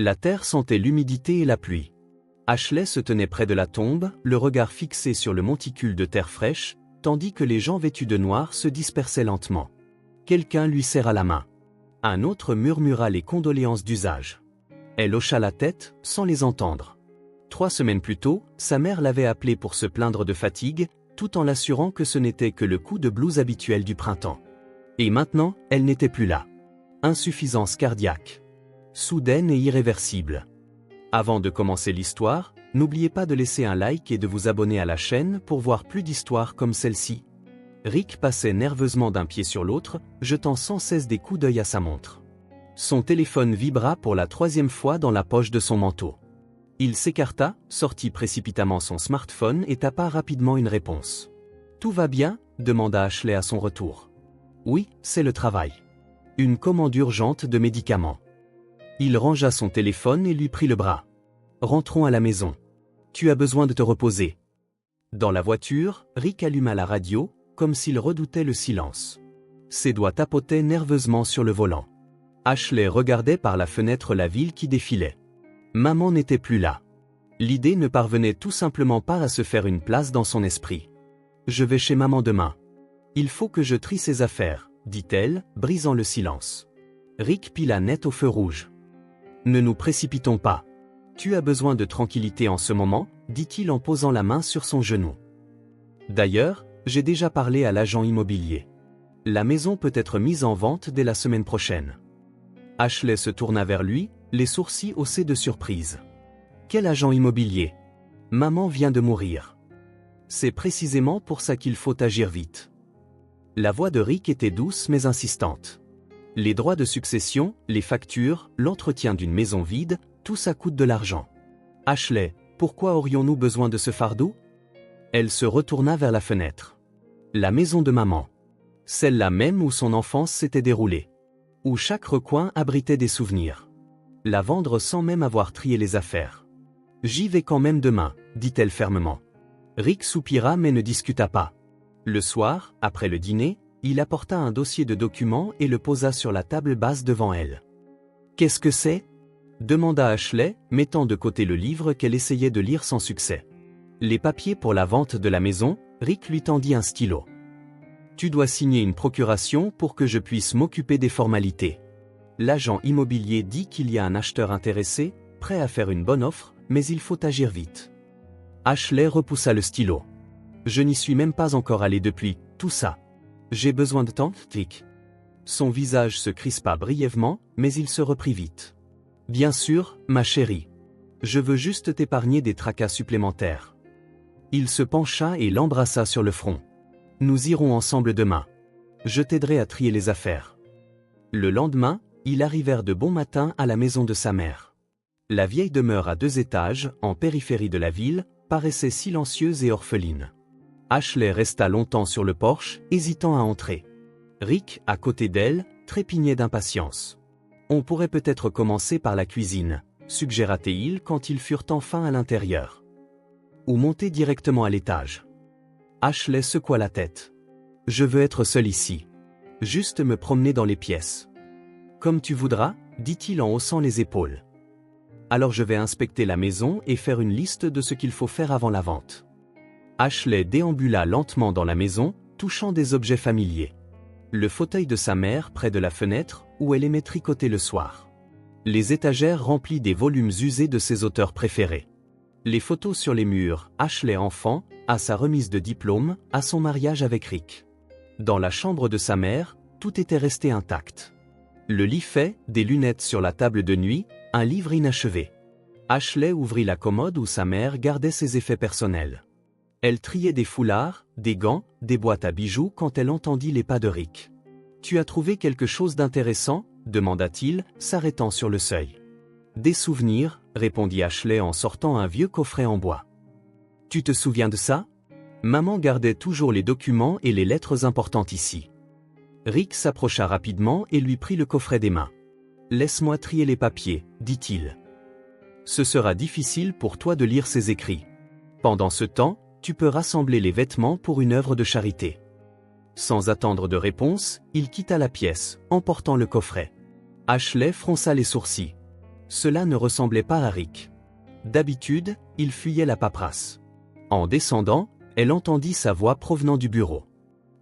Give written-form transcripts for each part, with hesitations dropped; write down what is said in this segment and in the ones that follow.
La terre sentait l'humidité et la pluie. Ashley se tenait près de la tombe, le regard fixé sur le monticule de terre fraîche, tandis que les gens vêtus de noir se dispersaient lentement. Quelqu'un lui serra la main. Un autre murmura les condoléances d'usage. Elle hocha la tête, sans les entendre. 3 semaines plus tôt, sa mère l'avait appelée pour se plaindre de fatigue, tout en l'assurant que ce n'était que le coup de blues habituel du printemps. Et maintenant, elle n'était plus là. Insuffisance cardiaque. Soudaine et irréversible. Avant de commencer l'histoire, n'oubliez pas de laisser un like et de vous abonner à la chaîne pour voir plus d'histoires comme celle-ci. Rick passait nerveusement d'un pied sur l'autre, jetant sans cesse des coups d'œil à sa montre. Son téléphone vibra pour la 3e fois dans la poche de son manteau. Il s'écarta, sortit précipitamment son smartphone et tapa rapidement une réponse. « Tout va bien ?» demanda Ashley à son retour. « Oui, c'est le travail. Une commande urgente de médicaments. » Il rangea son téléphone et lui prit le bras. « Rentrons à la maison. Tu as besoin de te reposer. » Dans la voiture, Rick alluma la radio, comme s'il redoutait le silence. Ses doigts tapotaient nerveusement sur le volant. Ashley regardait par la fenêtre la ville qui défilait. Maman n'était plus là. L'idée ne parvenait tout simplement pas à se faire une place dans son esprit. « Je vais chez maman demain. Il faut que je trie ses affaires, » dit-elle, brisant le silence. Rick pila net au feu rouge. « Ne nous précipitons pas. Tu as besoin de tranquillité en ce moment, » dit-il en posant la main sur son genou. « D'ailleurs, j'ai déjà parlé à l'agent immobilier. La maison peut être mise en vente dès la semaine prochaine. » Ashley se tourna vers lui, les sourcils haussés de surprise. « Quel agent immobilier ? Maman vient de mourir. » C'est précisément pour ça qu'il faut agir vite. La voix de Rick était douce mais insistante. Les droits de succession, les factures, l'entretien d'une maison vide, tout ça coûte de l'argent. « Ashley, pourquoi aurions-nous besoin de ce fardeau ?» Elle se retourna vers la fenêtre. La maison de maman. Celle-là même où son enfance s'était déroulée. Où chaque recoin abritait des souvenirs. La vendre sans même avoir trié les affaires. « J'y vais quand même demain, » dit-elle fermement. Rick soupira mais ne discuta pas. Le soir, après le dîner, il apporta un dossier de documents et le posa sur la table basse devant elle. « Qu'est-ce que c'est ?» demanda Ashley, mettant de côté le livre qu'elle essayait de lire sans succès. Les papiers pour la vente de la maison, Rick lui tendit un stylo. « Tu dois signer une procuration pour que je puisse m'occuper des formalités. L'agent immobilier dit qu'il y a un acheteur intéressé, prêt à faire une bonne offre, mais il faut agir vite. » Ashley repoussa le stylo. « Je n'y suis même pas encore allé depuis, tout ça. J'ai besoin de temps, Rick. » Son visage se crispa brièvement, mais il se reprit vite. « Bien sûr, ma chérie. Je veux juste t'épargner des tracas supplémentaires. » Il se pencha et l'embrassa sur le front. « Nous irons ensemble demain. Je t'aiderai à trier les affaires. » Le lendemain, ils arrivèrent de bon matin à la maison de sa mère. La vieille demeure à 2 étages, en périphérie de la ville, paraissait silencieuse et orpheline. Ashley resta longtemps sur le porche, hésitant à entrer. Rick, à côté d'elle, trépignait d'impatience. « On pourrait peut-être commencer par la cuisine, » suggéra-t-il quand ils furent enfin à l'intérieur. « Ou monter directement à l'étage. » Ashley secoua la tête. « Je veux être seul ici. Juste me promener dans les pièces. »« Comme tu voudras, » dit-il en haussant les épaules. « Alors je vais inspecter la maison et faire une liste de ce qu'il faut faire avant la vente. » Ashley déambula lentement dans la maison, touchant des objets familiers. Le fauteuil de sa mère près de la fenêtre, où elle aimait tricoter le soir. Les étagères remplies des volumes usés de ses auteurs préférés. Les photos sur les murs, Ashley enfant, à sa remise de diplôme, à son mariage avec Rick. Dans la chambre de sa mère, tout était resté intact. Le lit fait, des lunettes sur la table de nuit, un livre inachevé. Ashley ouvrit la commode où sa mère gardait ses effets personnels. Elle triait des foulards, des gants, des boîtes à bijoux quand elle entendit les pas de Rick. « Tu as trouvé quelque chose d'intéressant ?» demanda-t-il, s'arrêtant sur le seuil. « Des souvenirs » répondit Ashley en sortant un vieux coffret en bois. « Tu te souviens de ça ? Maman gardait toujours les documents et les lettres importantes ici. » Rick s'approcha rapidement et lui prit le coffret des mains. « Laisse-moi trier les papiers, » dit-il. « Ce sera difficile pour toi de lire ces écrits. Pendant ce temps, tu peux rassembler les vêtements pour une œuvre de charité. » Sans attendre de réponse, il quitta la pièce, emportant le coffret. Ashley fronça les sourcils. « Cela ne ressemblait pas à Rick. D'habitude, il fuyait la paperasse. En descendant, elle entendit sa voix provenant du bureau.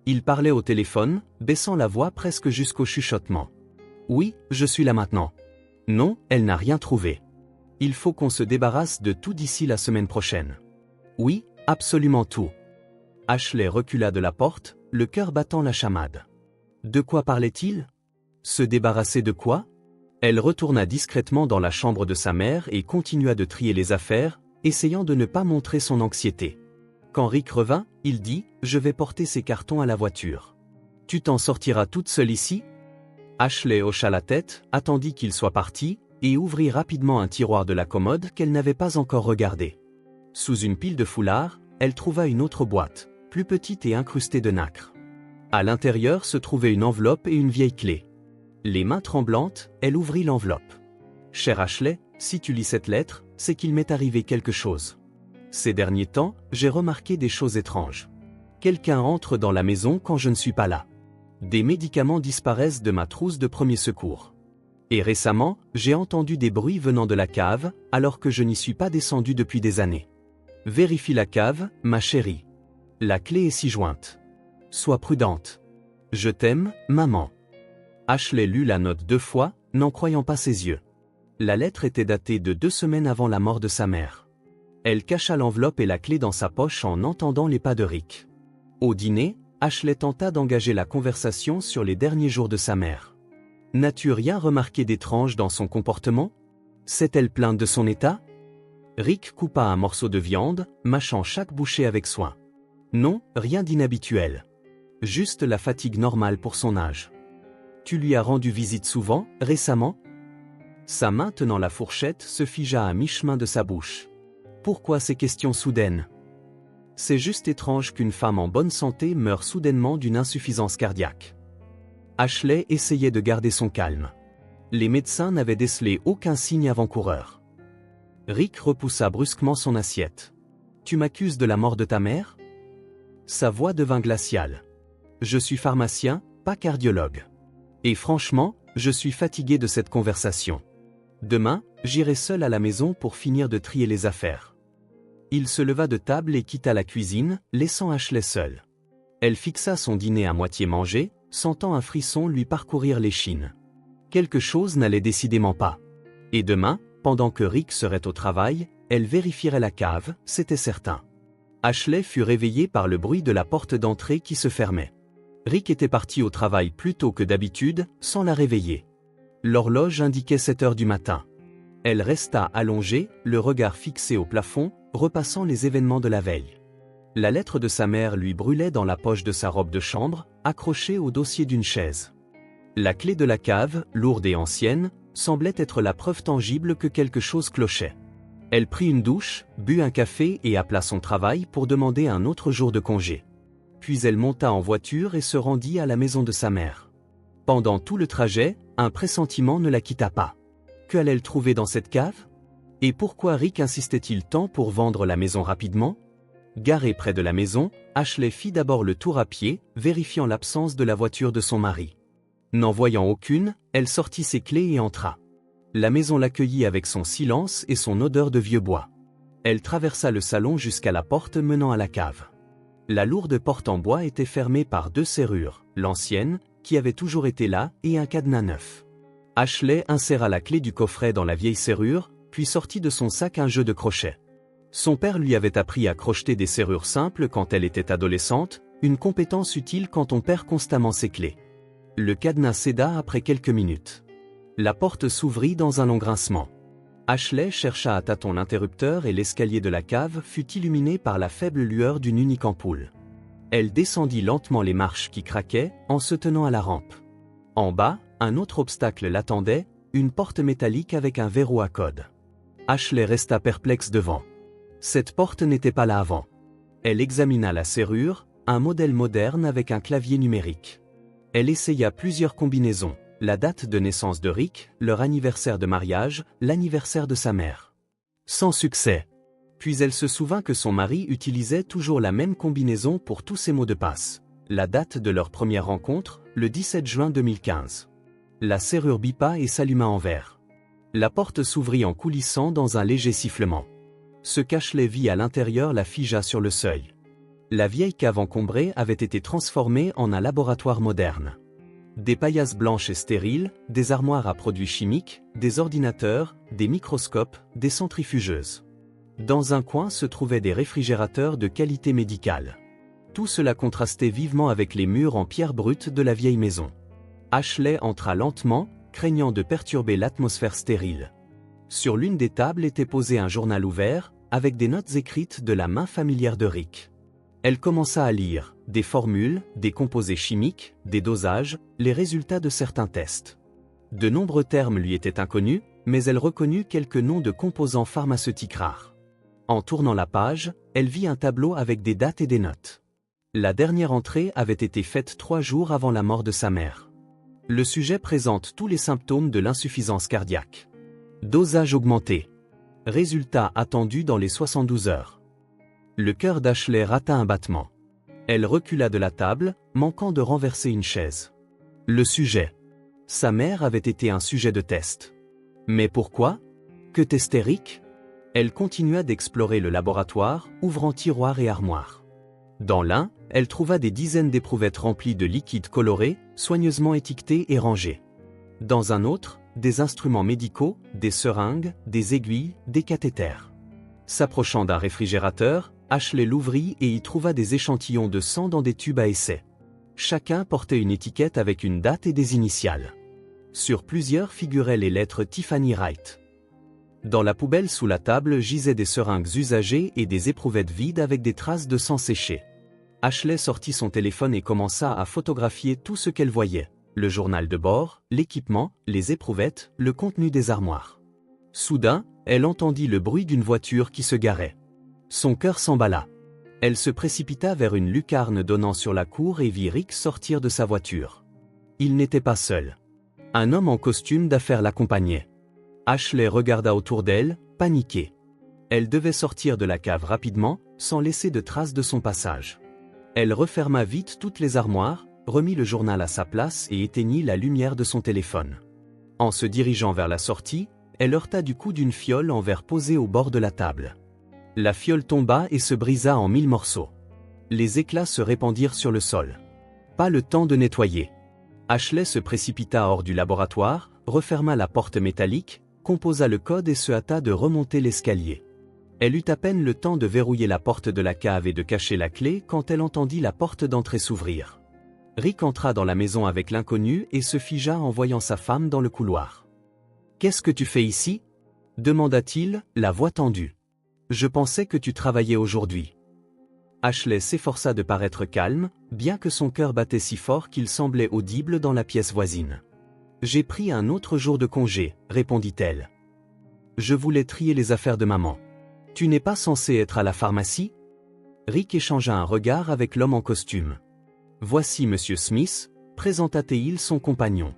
Il parlait au téléphone, baissant la voix presque jusqu'au chuchotement. « Oui, je suis là maintenant. » Non, elle n'a rien trouvé. « Il faut qu'on se débarrasse de tout d'ici la semaine prochaine. » « Oui, absolument tout. » Ashley recula de la porte, le cœur battant la chamade. De quoi parlait-il? Se débarrasser de quoi? Elle retourna discrètement dans la chambre de sa mère et continua de trier les affaires, essayant de ne pas montrer son anxiété. Quand Rick revint, il dit « Je vais porter ces cartons à la voiture. Tu t'en sortiras toute seule ici ?» Ashley hocha la tête, attendit qu'il soit parti, et ouvrit rapidement un tiroir de la commode qu'elle n'avait pas encore regardé. Sous une pile de foulards, elle trouva une autre boîte, plus petite et incrustée de nacre. À l'intérieur se trouvait une enveloppe et une vieille clé. Les mains tremblantes, elle ouvrit l'enveloppe. « Cher Ashley, si tu lis cette lettre, c'est qu'il m'est arrivé quelque chose. Ces derniers temps, j'ai remarqué des choses étranges. Quelqu'un entre dans la maison quand je ne suis pas là. Des médicaments disparaissent de ma trousse de premier secours. Et récemment, j'ai entendu des bruits venant de la cave, alors que je n'y suis pas descendu depuis des années. Vérifie la cave, ma chérie. La clé est ci-jointe. Sois prudente. Je t'aime, maman. » Ashley lut la note 2 fois, n'en croyant pas ses yeux. La lettre était datée de 2 semaines avant la mort de sa mère. Elle cacha l'enveloppe et la clé dans sa poche en entendant les pas de Rick. Au dîner, Ashley tenta d'engager la conversation sur les derniers jours de sa mère. N'as-tu rien remarqué d'étrange dans son comportement? S'est-elle plainte de son état? Rick coupa un morceau de viande, mâchant chaque bouchée avec soin. Non, rien d'inhabituel. Juste la fatigue normale pour son âge. Tu lui as rendu visite souvent, récemment? Sa main tenant la fourchette se figea à mi-chemin de sa bouche. Pourquoi ces questions soudaines? C'est juste étrange qu'une femme en bonne santé meure soudainement d'une insuffisance cardiaque. Ashley essayait de garder son calme. Les médecins n'avaient décelé aucun signe avant-coureur. Rick repoussa brusquement son assiette. « Tu m'accuses de la mort de ta mère ?» Sa voix devint glaciale. « Je suis pharmacien, pas cardiologue. Et franchement, je suis fatigué de cette conversation. Demain, j'irai seul à la maison pour finir de trier les affaires. » Il se leva de table et quitta la cuisine, laissant Ashley seule. Elle fixa son dîner à moitié mangé, sentant un frisson lui parcourir l'échine. Quelque chose n'allait décidément pas. Et demain, pendant que Rick serait au travail, elle vérifierait la cave, c'était certain. Ashley fut réveillée par le bruit de la porte d'entrée qui se fermait. Rick était parti au travail plus tôt que d'habitude, sans la réveiller. L'horloge indiquait 7 heures du matin. Elle resta allongée, le regard fixé au plafond, repassant les événements de la veille. La lettre de sa mère lui brûlait dans la poche de sa robe de chambre, accrochée au dossier d'une chaise. La clé de la cave, lourde et ancienne, semblait être la preuve tangible que quelque chose clochait. Elle prit une douche, but un café et appela son travail pour demander un autre jour de congé. Puis elle monta en voiture et se rendit à la maison de sa mère. Pendant tout le trajet, un pressentiment ne la quitta pas. Que allait-elle trouver dans cette cave? Et pourquoi Rick insistait-il tant pour vendre la maison rapidement? Garée près de la maison, Ashley fit d'abord le tour à pied, vérifiant l'absence de la voiture de son mari. N'en voyant aucune, elle sortit ses clés et entra. La maison l'accueillit avec son silence et son odeur de vieux bois. Elle traversa le salon jusqu'à la porte menant à la cave. La lourde porte en bois était fermée par 2 serrures, l'ancienne, qui avait toujours été là, et un cadenas neuf. Ashley inséra la clé du coffret dans la vieille serrure, puis sortit de son sac un jeu de crochets. Son père lui avait appris à crocheter des serrures simples quand elle était adolescente, une compétence utile quand on perd constamment ses clés. Le cadenas céda après quelques minutes. La porte s'ouvrit dans un long grincement. Ashley chercha à tâtons l'interrupteur et l'escalier de la cave fut illuminé par la faible lueur d'une unique ampoule. Elle descendit lentement les marches qui craquaient, en se tenant à la rampe. En bas, un autre obstacle l'attendait, une porte métallique avec un verrou à code. Ashley resta perplexe devant. Cette porte n'était pas là avant. Elle examina la serrure, un modèle moderne avec un clavier numérique. Elle essaya plusieurs combinaisons, la date de naissance de Rick, leur anniversaire de mariage, l'anniversaire de sa mère. Sans succès. Puis elle se souvint que son mari utilisait toujours la même combinaison pour tous ses mots de passe. La date de leur première rencontre, le 17 juin 2015. La serrure bipa et s'alluma en vert. La porte s'ouvrit en coulissant dans un léger sifflement. Ce qu'Ashley vit à l'intérieur la figea sur le seuil. La vieille cave encombrée avait été transformée en un laboratoire moderne. Des paillasses blanches et stériles, des armoires à produits chimiques, des ordinateurs, des microscopes, des centrifugeuses. Dans un coin se trouvaient des réfrigérateurs de qualité médicale. Tout cela contrastait vivement avec les murs en pierre brute de la vieille maison. Ashley entra lentement, craignant de perturber l'atmosphère stérile. Sur l'une des tables était posé un journal ouvert, avec des notes écrites de la main familière de Rick. Elle commença à lire, des formules, des composés chimiques, des dosages, les résultats de certains tests. De nombreux termes lui étaient inconnus, mais elle reconnut quelques noms de composants pharmaceutiques rares. En tournant la page, elle vit un tableau avec des dates et des notes. La dernière entrée avait été faite 3 jours avant la mort de sa mère. Le sujet présente tous les symptômes de l'insuffisance cardiaque. Dosage augmenté. Résultat attendu dans les 72 heures. Le cœur d'Ashley rata un battement. Elle recula de la table, manquant de renverser une chaise. Le sujet. Sa mère avait été un sujet de test. Mais pourquoi? Que testait Rick? Elle continua d'explorer le laboratoire, ouvrant tiroirs et armoires. Dans l'un, elle trouva des dizaines d'éprouvettes remplies de liquides colorés, soigneusement étiquetés et rangés. Dans un autre, des instruments médicaux, des seringues, des aiguilles, des cathéters. S'approchant d'un réfrigérateur, Ashley l'ouvrit et y trouva des échantillons de sang dans des tubes à essai. Chacun portait une étiquette avec une date et des initiales. Sur plusieurs figuraient les lettres Tiffany Wright. Dans la poubelle sous la table gisaient des seringues usagées et des éprouvettes vides avec des traces de sang séché. Ashley sortit son téléphone et commença à photographier tout ce qu'elle voyait. Le journal de bord, l'équipement, les éprouvettes, le contenu des armoires. Soudain, elle entendit le bruit d'une voiture qui se garait. Son cœur s'emballa. Elle se précipita vers une lucarne donnant sur la cour et vit Rick sortir de sa voiture. Il n'était pas seul. Un homme en costume d'affaires l'accompagnait. Ashley regarda autour d'elle, paniquée. Elle devait sortir de la cave rapidement, sans laisser de traces de son passage. Elle referma vite toutes les armoires, remit le journal à sa place et éteignit la lumière de son téléphone. En se dirigeant vers la sortie, elle heurta du coup d'une fiole en verre posée au bord de la table. La fiole tomba et se brisa en 1000 morceaux. Les éclats se répandirent sur le sol. Pas le temps de nettoyer. Ashley se précipita hors du laboratoire, referma la porte métallique, composa le code et se hâta de remonter l'escalier. Elle eut à peine le temps de verrouiller la porte de la cave et de cacher la clé quand elle entendit la porte d'entrée s'ouvrir. Rick entra dans la maison avec l'inconnu et se figea en voyant sa femme dans le couloir. « Qu'est-ce que tu fais ici ?» demanda-t-il, la voix tendue. « Je pensais que tu travaillais aujourd'hui. » Ashley s'efforça de paraître calme, bien que son cœur battait si fort qu'il semblait audible dans la pièce voisine. « J'ai pris un autre jour de congé, répondit-elle. Je voulais trier les affaires de maman. Tu n'es pas censé être à la pharmacie ? Rick échangea un regard avec l'homme en costume. Voici Monsieur Smith, présenta-t-il son compagnon.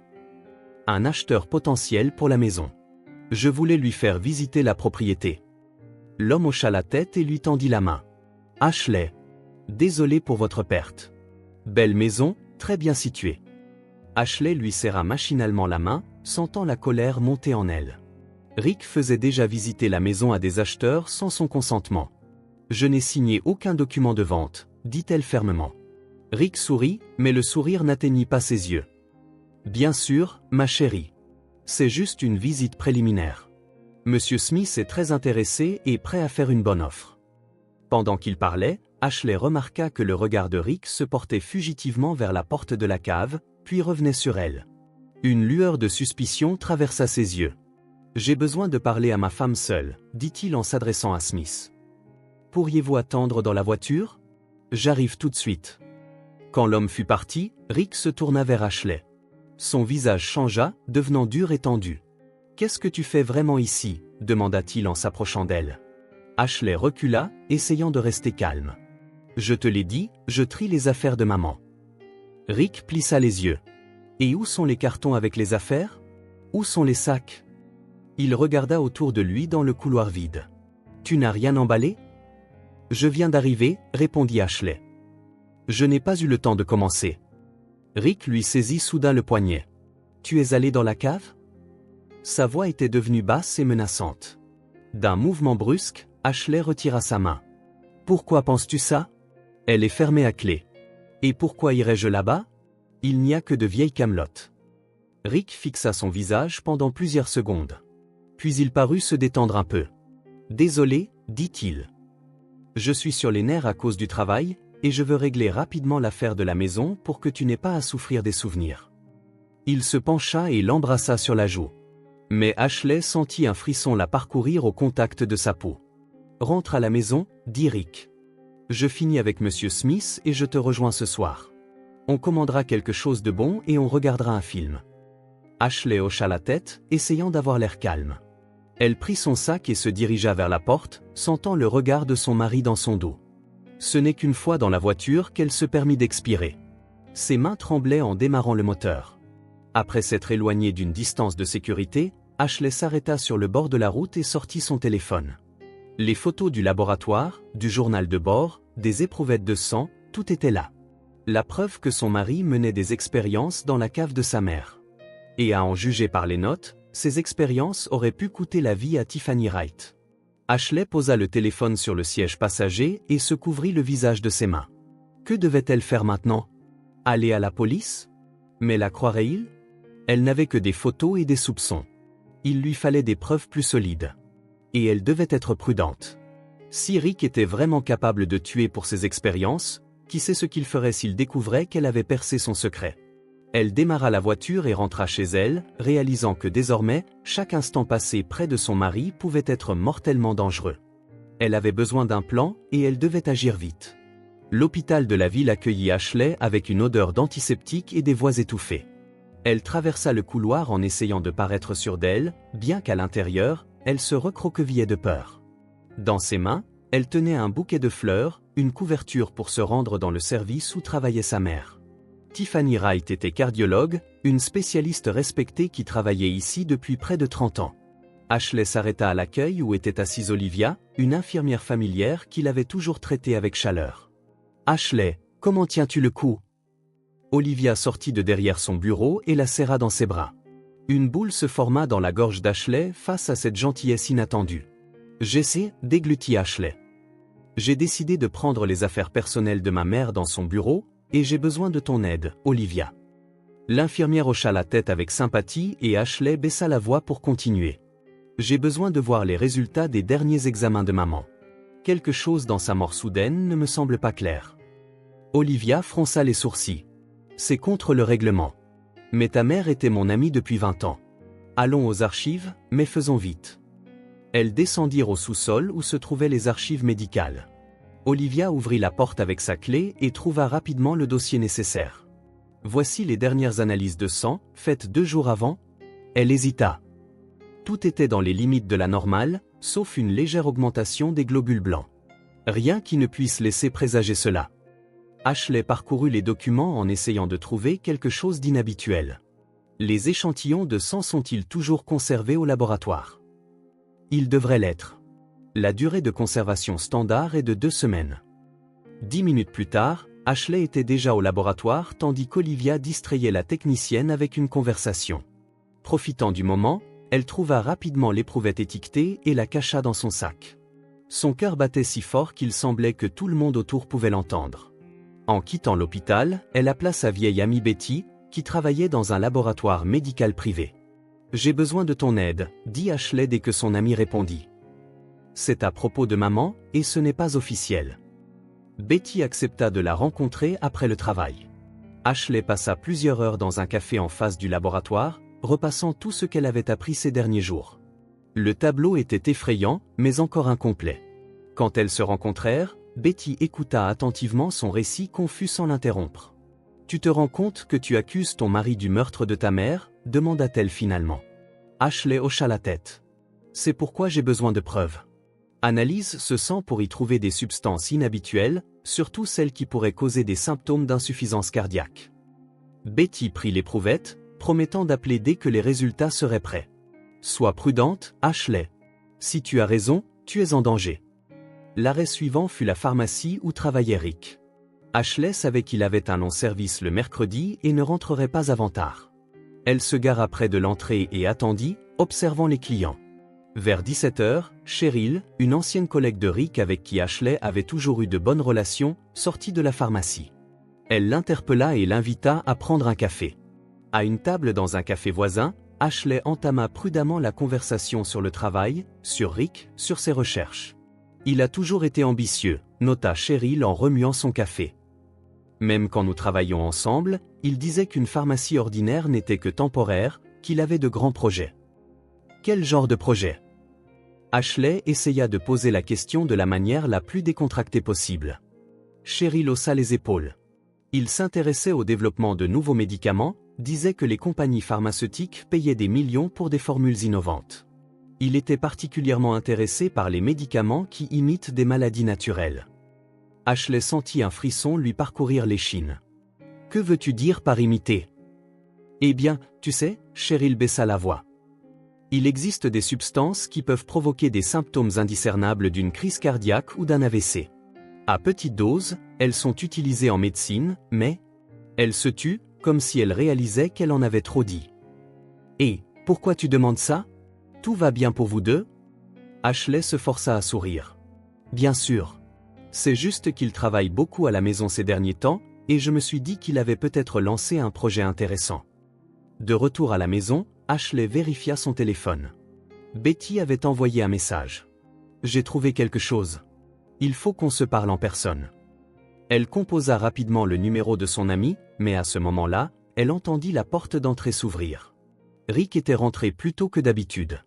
Un acheteur potentiel pour la maison. Je voulais lui faire visiter la propriété. L'homme hocha la tête et lui tendit la main. Ashley. Désolé pour votre perte. Belle maison, très bien située. Ashley lui serra machinalement la main, sentant la colère monter en elle. Rick faisait déjà visiter la maison à des acheteurs sans son consentement. Je n'ai signé aucun document de vente, dit-elle fermement. Rick sourit, mais le sourire n'atteignit pas ses yeux. Bien sûr, ma chérie. C'est juste une visite préliminaire. Monsieur Smith est très intéressé et prêt à faire une bonne offre. Pendant qu'il parlait, Ashley remarqua que le regard de Rick se portait fugitivement vers la porte de la cave, puis revenait sur elle. Une lueur de suspicion traversa ses yeux. « J'ai besoin de parler à ma femme seule, » dit-il en s'adressant à Smith. « Pourriez-vous attendre dans la voiture ? J'arrive tout de suite. » Quand l'homme fut parti, Rick se tourna vers Ashley. Son visage changea, devenant dur et tendu. « Qu'est-ce que tu fais vraiment ici ?» demanda-t-il en s'approchant d'elle. Ashley recula, essayant de rester calme. « Je te l'ai dit, je trie les affaires de maman. » Rick plissa les yeux. « Et où sont les cartons avec les affaires ? Où sont les sacs ?» Il regarda autour de lui dans le couloir vide. « Tu n'as rien emballé ? » « Je viens d'arriver, » répondit Ashley. « Je n'ai pas eu le temps de commencer. » Rick lui saisit soudain le poignet. « Tu es allé dans la cave ? » Sa voix était devenue basse et menaçante. D'un mouvement brusque, Ashley retira sa main. « Pourquoi penses-tu ça? Elle est fermée à clé. Et pourquoi irais-je là-bas? Il n'y a que de vieilles camelotes. » Rick fixa son visage pendant plusieurs secondes. Puis il parut se détendre un peu. « Désolé, dit-il. Je suis sur les nerfs à cause du travail, et je veux régler rapidement l'affaire de la maison pour que tu n'aies pas à souffrir des souvenirs. » Il se pencha et l'embrassa sur la joue. Mais Ashley sentit un frisson la parcourir au contact de sa peau. « Rentre à la maison, dit Rick. Je finis avec Monsieur Smith et je te rejoins ce soir. On commandera quelque chose de bon et on regardera un film. » Ashley hocha la tête, essayant d'avoir l'air calme. Elle prit son sac et se dirigea vers la porte, sentant le regard de son mari dans son dos. Ce n'est qu'une fois dans la voiture qu'elle se permit d'expirer. Ses mains tremblaient en démarrant le moteur. Après s'être éloignée d'une distance de sécurité, Ashley s'arrêta sur le bord de la route et sortit son téléphone. Les photos du laboratoire, du journal de bord, des éprouvettes de sang, tout était là. La preuve que son mari menait des expériences dans la cave de sa mère. Et à en juger par les notes, ces expériences auraient pu coûter la vie à Tiffany Wright. Ashley posa le téléphone sur le siège passager et se couvrit le visage de ses mains. Que devait-elle faire maintenant? Aller à la police? Mais la croirait-il? Elle n'avait que des photos et des soupçons. Il lui fallait des preuves plus solides. Et elle devait être prudente. Si Rick était vraiment capable de tuer pour ses expériences, qui sait ce qu'il ferait s'il découvrait qu'elle avait percé son secret? Elle démarra la voiture et rentra chez elle, réalisant que désormais, chaque instant passé près de son mari pouvait être mortellement dangereux. Elle avait besoin d'un plan et elle devait agir vite. L'hôpital de la ville accueillit Ashley avec une odeur d'antiseptique et des voix étouffées. Elle traversa le couloir en essayant de paraître sûre d'elle, bien qu'à l'intérieur, elle se recroquevillait de peur. Dans ses mains, elle tenait un bouquet de fleurs, une couverture pour se rendre dans le service où travaillait sa mère. Tiffany Wright était cardiologue, une spécialiste respectée qui travaillait ici depuis près de 30 ans. Ashley s'arrêta à l'accueil où était assise Olivia, une infirmière familière qui l'avait toujours traitée avec chaleur. « Ashley, comment tiens-tu le coup ?» Olivia sortit de derrière son bureau et la serra dans ses bras. Une boule se forma dans la gorge d'Ashley face à cette gentillesse inattendue. « J'essaie, déglutit Ashley. J'ai décidé de prendre les affaires personnelles de ma mère dans son bureau, et j'ai besoin de ton aide, Olivia. » L'infirmière hocha la tête avec sympathie et Ashley baissa la voix pour continuer. « J'ai besoin de voir les résultats des derniers examens de maman. Quelque chose dans sa mort soudaine ne me semble pas clair. » Olivia fronça les sourcils. « C'est contre le règlement. Mais ta mère était mon amie depuis 20 ans. Allons aux archives, mais faisons vite. » Elles descendirent au sous-sol où se trouvaient les archives médicales. Olivia ouvrit la porte avec sa clé et trouva rapidement le dossier nécessaire. Voici les dernières analyses de sang, faites 2 jours avant. Elle hésita. Tout était dans les limites de la normale, sauf une légère augmentation des globules blancs. Rien qui ne puisse laisser présager cela. Ashley parcourut les documents en essayant de trouver quelque chose d'inhabituel. Les échantillons de sang sont-ils toujours conservés au laboratoire? Ils devraient l'être. La durée de conservation standard est de 2 semaines. 10 minutes plus tard, Ashley était déjà au laboratoire tandis qu'Olivia distrayait la technicienne avec une conversation. Profitant du moment, elle trouva rapidement l'éprouvette étiquetée et la cacha dans son sac. Son cœur battait si fort qu'il semblait que tout le monde autour pouvait l'entendre. En quittant l'hôpital, elle appela sa vieille amie Betty, qui travaillait dans un laboratoire médical privé. « J'ai besoin de ton aide, » dit Ashley dès que son amie répondit. « C'est à propos de maman, et ce n'est pas officiel. » Betty accepta de la rencontrer après le travail. Ashley passa plusieurs heures dans un café en face du laboratoire, repassant tout ce qu'elle avait appris ces derniers jours. Le tableau était effrayant, mais encore incomplet. Quand elles se rencontrèrent, Betty écouta attentivement son récit confus sans l'interrompre. « Tu te rends compte que tu accuses ton mari du meurtre de ta mère ?» demanda-t-elle finalement. Ashley hocha la tête. « C'est pourquoi j'ai besoin de preuves. Analyse ce sang pour y trouver des substances inhabituelles, surtout celles qui pourraient causer des symptômes d'insuffisance cardiaque. » Betty prit l'éprouvette, promettant d'appeler dès que les résultats seraient prêts. « Sois prudente, Ashley. Si tu as raison, tu es en danger. » L'arrêt suivant fut la pharmacie où travaillait Rick. Ashley savait qu'il avait un long service le mercredi et ne rentrerait pas avant tard. Elle se gara près de l'entrée et attendit, observant les clients. Vers 17h, Cheryl, une ancienne collègue de Rick avec qui Ashley avait toujours eu de bonnes relations, sortit de la pharmacie. Elle l'interpella et l'invita à prendre un café. À une table dans un café voisin, Ashley entama prudemment la conversation sur le travail, sur Rick, sur ses recherches. Il a toujours été ambitieux, nota Cheryl en remuant son café. Même quand nous travaillions ensemble, il disait qu'une pharmacie ordinaire n'était que temporaire, qu'il avait de grands projets. Quel genre de projet? Ashley essaya de poser la question de la manière la plus décontractée possible. Cheryl haussa les épaules. Il s'intéressait au développement de nouveaux médicaments, disait que les compagnies pharmaceutiques payaient des millions pour des formules innovantes. Il était particulièrement intéressé par les médicaments qui imitent des maladies naturelles. Ashley sentit un frisson lui parcourir l'échine. « Que veux-tu dire par imiter ?» « Eh bien, tu sais, Cheryl baissa la voix. Il existe des substances qui peuvent provoquer des symptômes indiscernables d'une crise cardiaque ou d'un AVC. À petite dose, elles sont utilisées en médecine, mais elles se tuent, comme si elles réalisaient qu'elle en avait trop dit. « Et, pourquoi tu demandes ça? Tout va bien pour vous deux ?» Ashley se força à sourire. « Bien sûr. C'est juste qu'il travaille beaucoup à la maison ces derniers temps, et je me suis dit qu'il avait peut-être lancé un projet intéressant. » De retour à la maison, Ashley vérifia son téléphone. Betty avait envoyé un message. « J'ai trouvé quelque chose. Il faut qu'on se parle en personne. » Elle composa rapidement le numéro de son ami, mais à ce moment-là, elle entendit la porte d'entrée s'ouvrir. Rick était rentré plus tôt que d'habitude.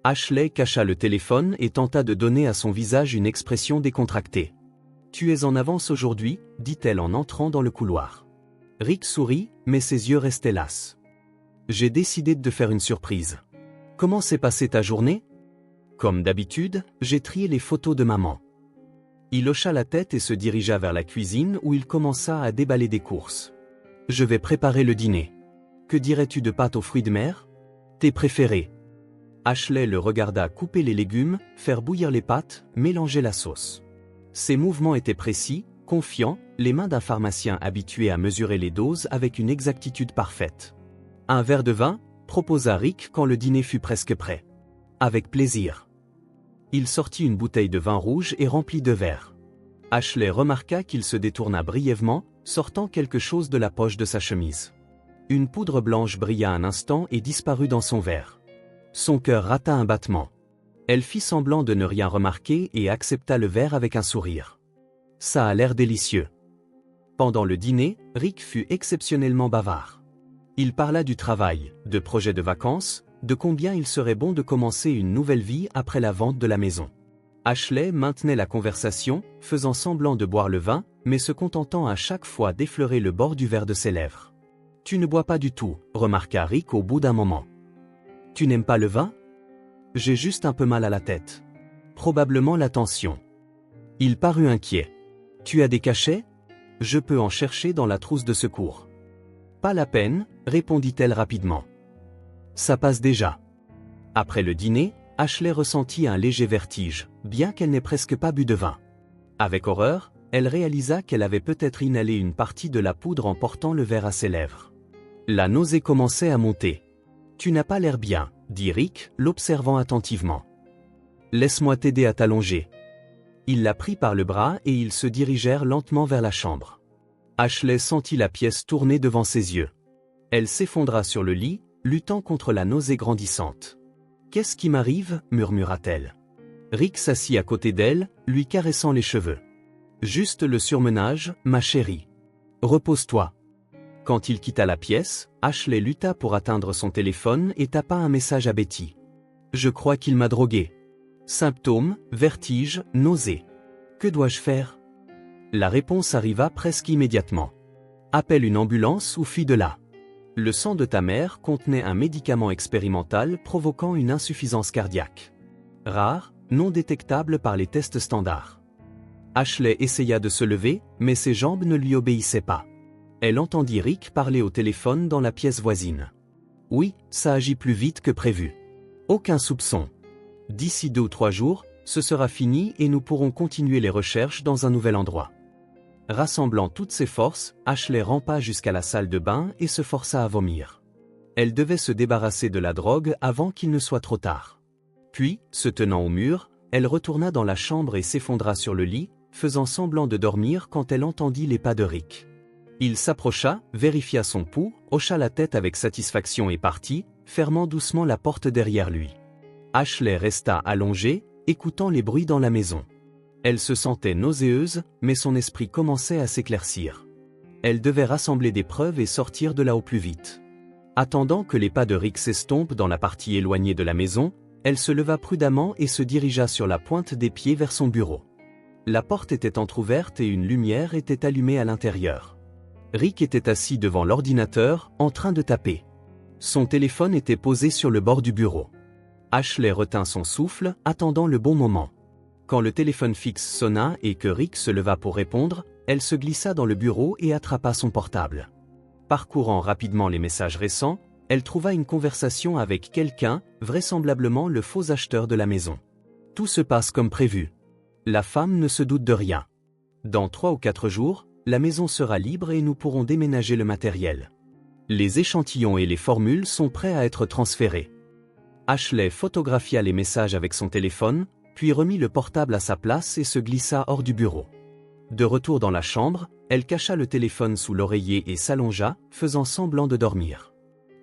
Ashley cacha le téléphone et tenta de donner à son visage une expression décontractée. « Tu es en avance aujourd'hui, dit-elle en entrant dans le couloir. Rick sourit, mais ses yeux restaient lasses. J'ai décidé de te faire une surprise. Comment s'est passée ta journée? Comme d'habitude, j'ai trié les photos de maman. Il hocha la tête et se dirigea vers la cuisine où il commença à déballer des courses. Je vais préparer le dîner. Que dirais-tu de pâtes aux fruits de mer? Tes préférés? Ashley le regarda couper les légumes, faire bouillir les pâtes, mélanger la sauce. Ses mouvements étaient précis, confiants, les mains d'un pharmacien habitué à mesurer les doses avec une exactitude parfaite. Un verre de vin, proposa Rick quand le dîner fut presque prêt. Avec plaisir. Il sortit une bouteille de vin rouge et remplit 2 verres. Ashley remarqua qu'il se détourna brièvement, sortant quelque chose de la poche de sa chemise. Une poudre blanche brilla un instant et disparut dans son verre. Son cœur rata un battement. Elle fit semblant de ne rien remarquer et accepta le verre avec un sourire. Ça a l'air délicieux. Pendant le dîner, Rick fut exceptionnellement bavard. Il parla du travail, de projets de vacances, de combien il serait bon de commencer une nouvelle vie après la vente de la maison. Ashley maintenait la conversation, faisant semblant de boire le vin, mais se contentant à chaque fois d'effleurer le bord du verre de ses lèvres. « Tu ne bois pas du tout, » remarqua Rick au bout d'un moment. « Tu n'aimes pas le vin? J'ai juste un peu mal à la tête. Probablement la tension. » Il parut inquiet. « Tu as des cachets? Je peux en chercher dans la trousse de secours. » Pas la peine, répondit-elle rapidement. Ça passe déjà. Après le dîner, Ashley ressentit un léger vertige, bien qu'elle n'ait presque pas bu de vin. Avec horreur, elle réalisa qu'elle avait peut-être inhalé une partie de la poudre en portant le verre à ses lèvres. La nausée commençait à monter. « Tu n'as pas l'air bien, » dit Rick, l'observant attentivement. « Laisse-moi t'aider à t'allonger. » Il la prit par le bras et ils se dirigèrent lentement vers la chambre. Ashley sentit la pièce tourner devant ses yeux. Elle s'effondra sur le lit, luttant contre la nausée grandissante. « Qu'est-ce qui m'arrive » murmura-t-elle. Rick s'assit à côté d'elle, lui caressant les cheveux. « Juste le surmenage, ma chérie. Repose-toi. » Quand il quitta la pièce, Ashley lutta pour atteindre son téléphone et tapa un message à Betty. « Je crois qu'il m'a drogué. Symptômes, vertige, nausée. Que dois-je faire ?» La réponse arriva presque immédiatement. « Appelle une ambulance ou fuis de là. Le sang de ta mère contenait un médicament expérimental provoquant une insuffisance cardiaque. Rare, non détectable par les tests standards. » Ashley essaya de se lever, mais ses jambes ne lui obéissaient pas. Elle entendit Rick parler au téléphone dans la pièce voisine. « Oui, ça agit plus vite que prévu. Aucun soupçon. D'ici 2 ou 3 jours, ce sera fini et nous pourrons continuer les recherches dans un nouvel endroit. » Rassemblant toutes ses forces, Ashley rampa jusqu'à la salle de bain et se força à vomir. Elle devait se débarrasser de la drogue avant qu'il ne soit trop tard. Puis, se tenant au mur, elle retourna dans la chambre et s'effondra sur le lit, faisant semblant de dormir quand elle entendit les pas de Rick. Il s'approcha, vérifia son pouls, hocha la tête avec satisfaction et partit, fermant doucement la porte derrière lui. Ashley resta allongée, écoutant les bruits dans la maison. Elle se sentait nauséeuse, mais son esprit commençait à s'éclaircir. Elle devait rassembler des preuves et sortir de là au plus vite. Attendant que les pas de Rick s'estompent dans la partie éloignée de la maison, elle se leva prudemment et se dirigea sur la pointe des pieds vers son bureau. La porte était entr'ouverte et une lumière était allumée à l'intérieur. Rick était assis devant l'ordinateur, en train de taper. Son téléphone était posé sur le bord du bureau. Ashley retint son souffle, attendant le bon moment. Quand le téléphone fixe sonna et que Rick se leva pour répondre, elle se glissa dans le bureau et attrapa son portable. Parcourant rapidement les messages récents, elle trouva une conversation avec quelqu'un, vraisemblablement le faux acheteur de la maison. Tout se passe comme prévu. La femme ne se doute de rien. Dans 3 ou 4 jours, la maison sera libre et nous pourrons déménager le matériel. Les échantillons et les formules sont prêts à être transférés. Ashley photographia les messages avec son téléphone, puis remit le portable à sa place et se glissa hors du bureau. De retour dans la chambre, elle cacha le téléphone sous l'oreiller et s'allongea, faisant semblant de dormir.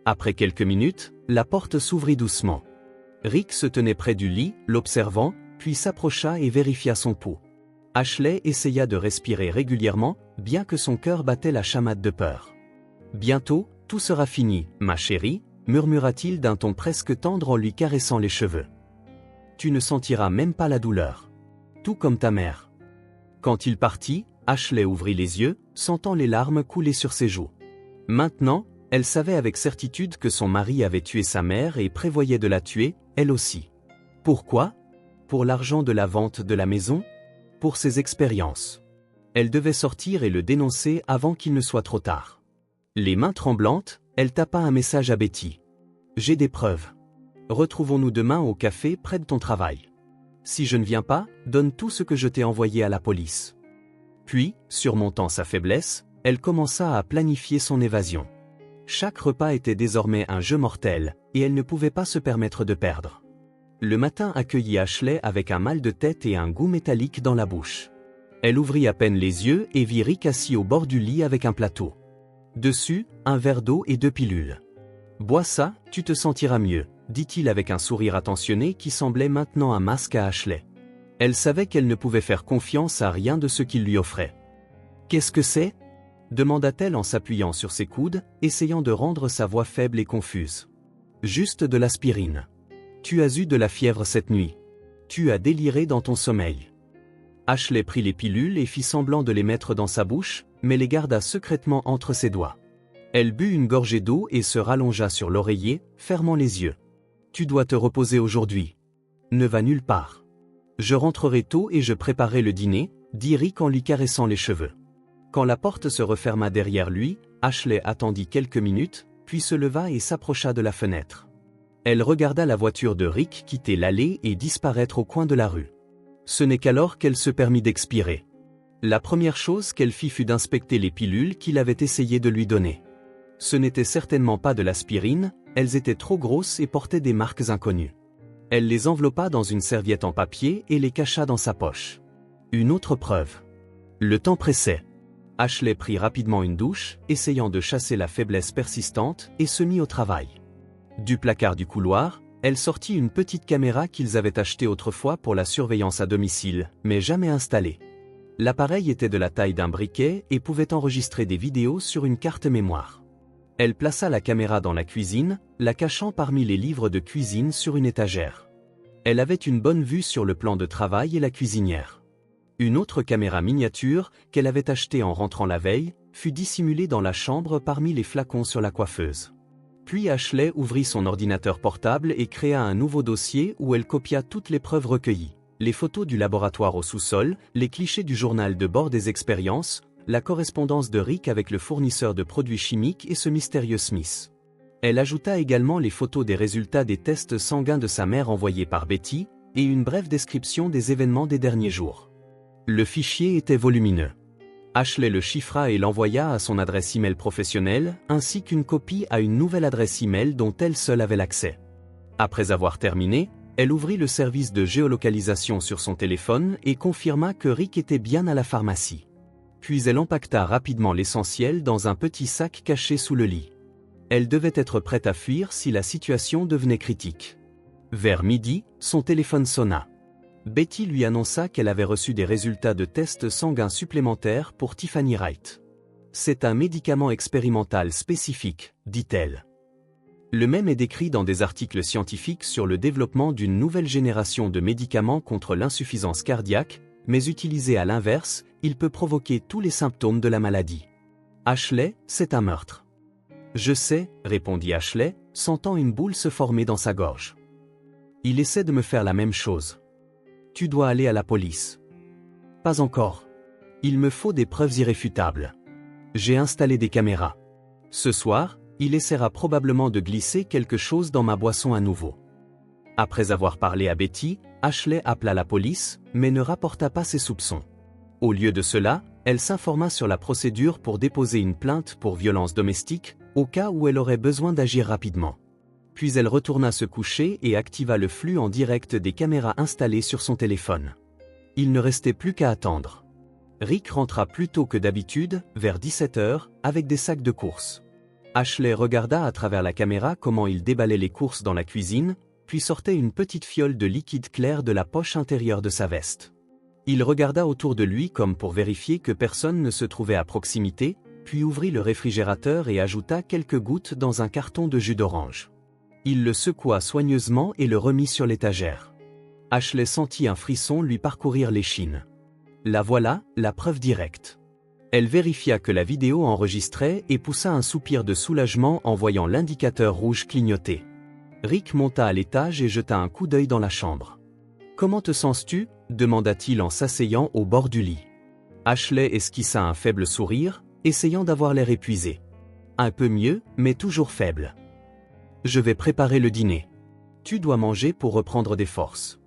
Après quelques minutes, la porte s'ouvrit doucement. Rick se tenait près du lit, l'observant, puis s'approcha et vérifia son pouls. Ashley essaya de respirer régulièrement, bien que son cœur battait la chamade de peur. « Bientôt, tout sera fini, ma chérie », murmura-t-il d'un ton presque tendre en lui caressant les cheveux. « Tu ne sentiras même pas la douleur. Tout comme ta mère. » Quand il partit, Ashley ouvrit les yeux, sentant les larmes couler sur ses joues. Maintenant, elle savait avec certitude que son mari avait tué sa mère et prévoyait de la tuer, elle aussi. Pourquoi ? Pour l'argent de la vente de la maison ? Pour ses expériences. Elle devait sortir et le dénoncer avant qu'il ne soit trop tard. Les mains tremblantes, elle tapa un message à Betty. « J'ai des preuves. Retrouvons-nous demain au café près de ton travail. Si je ne viens pas, donne tout ce que je t'ai envoyé à la police. » Puis, surmontant sa faiblesse, elle commença à planifier son évasion. Chaque repas était désormais un jeu mortel, et elle ne pouvait pas se permettre de perdre. Le matin accueillit Ashley avec un mal de tête et un goût métallique dans la bouche. Elle ouvrit à peine les yeux et vit Rick assis au bord du lit avec un plateau. Dessus, un verre d'eau et 2 pilules. « Bois ça, tu te sentiras mieux », dit-il avec un sourire attentionné qui semblait maintenant un masque à Ashley. Elle savait qu'elle ne pouvait faire confiance à rien de ce qu'il lui offrait. « Qu'est-ce que c'est ?» demanda-t-elle en s'appuyant sur ses coudes, essayant de rendre sa voix faible et confuse. « Juste de l'aspirine. Tu as eu de la fièvre cette nuit. Tu as déliré dans ton sommeil. » Ashley prit les pilules et fit semblant de les mettre dans sa bouche, mais les garda secrètement entre ses doigts. Elle but une gorgée d'eau et se rallongea sur l'oreiller, fermant les yeux. « Tu dois te reposer aujourd'hui. Ne va nulle part. Je rentrerai tôt et je préparerai le dîner, » dit Rick en lui caressant les cheveux. Quand la porte se referma derrière lui, Ashley attendit quelques minutes, puis se leva et s'approcha de la fenêtre. Elle regarda la voiture de Rick quitter l'allée et disparaître au coin de la rue. Ce n'est qu'alors qu'elle se permit d'expirer. La première chose qu'elle fit fut d'inspecter les pilules qu'il avait essayé de lui donner. Ce n'était certainement pas de l'aspirine, elles étaient trop grosses et portaient des marques inconnues. Elle les enveloppa dans une serviette en papier et les cacha dans sa poche. Une autre preuve. Le temps pressait. Ashley prit rapidement une douche, essayant de chasser la faiblesse persistante, et se mit au travail. Du placard du couloir, elle sortit une petite caméra qu'ils avaient achetée autrefois pour la surveillance à domicile, mais jamais installée. L'appareil était de la taille d'un briquet et pouvait enregistrer des vidéos sur une carte mémoire. Elle plaça la caméra dans la cuisine, la cachant parmi les livres de cuisine sur une étagère. Elle avait une bonne vue sur le plan de travail et la cuisinière. Une autre caméra miniature, qu'elle avait achetée en rentrant la veille, fut dissimulée dans la chambre parmi les flacons sur la coiffeuse. Puis Ashley ouvrit son ordinateur portable et créa un nouveau dossier où elle copia toutes les preuves recueillies. Les photos du laboratoire au sous-sol, les clichés du journal de bord des expériences, la correspondance de Rick avec le fournisseur de produits chimiques et ce mystérieux Smith. Elle ajouta également les photos des résultats des tests sanguins de sa mère envoyés par Betty, et une brève description des événements des derniers jours. Le fichier était volumineux. Ashley le chiffra et l'envoya à son adresse email professionnelle, ainsi qu'une copie à une nouvelle adresse email dont elle seule avait l'accès. Après avoir terminé, elle ouvrit le service de géolocalisation sur son téléphone et confirma que Rick était bien à la pharmacie. Puis elle empaqueta rapidement l'essentiel dans un petit sac caché sous le lit. Elle devait être prête à fuir si la situation devenait critique. Vers midi, son téléphone sonna. Betty lui annonça qu'elle avait reçu des résultats de tests sanguins supplémentaires pour Tiffany Wright. C'est un médicament expérimental spécifique, dit-elle. Le même est décrit dans des articles scientifiques sur le développement d'une nouvelle génération de médicaments contre l'insuffisance cardiaque, mais utilisé à l'inverse, il peut provoquer tous les symptômes de la maladie. Ashley, c'est un meurtre. Je sais, répondit Ashley, sentant une boule se former dans sa gorge. Il essaie de me faire la même chose. Tu dois aller à la police. Pas encore. Il me faut des preuves irréfutables. J'ai installé des caméras. Ce soir, il essaiera probablement de glisser quelque chose dans ma boisson à nouveau. Après avoir parlé à Betty, Ashley appela la police, mais ne rapporta pas ses soupçons. Au lieu de cela, elle s'informa sur la procédure pour déposer une plainte pour violence domestique, au cas où elle aurait besoin d'agir rapidement. Puis elle retourna se coucher et activa le flux en direct des caméras installées sur son téléphone. Il ne restait plus qu'à attendre. Rick rentra plus tôt que d'habitude, vers 17h, avec des sacs de courses. Ashley regarda à travers la caméra comment il déballait les courses dans la cuisine, puis sortait une petite fiole de liquide clair de la poche intérieure de sa veste. Il regarda autour de lui comme pour vérifier que personne ne se trouvait à proximité, puis ouvrit le réfrigérateur et ajouta quelques gouttes dans un carton de jus d'orange. Il le secoua soigneusement et le remit sur l'étagère. Ashley sentit un frisson lui parcourir l'échine. La voilà, la preuve directe. Elle vérifia que la vidéo enregistrait et poussa un soupir de soulagement en voyant l'indicateur rouge clignoter. Rick monta à l'étage et jeta un coup d'œil dans la chambre. « Comment te sens-tu » demanda-t-il en s'asseyant au bord du lit. Ashley esquissa un faible sourire, essayant d'avoir l'air épuisé. Un peu mieux, mais toujours faible. « Je vais préparer le dîner. Tu dois manger pour reprendre des forces. »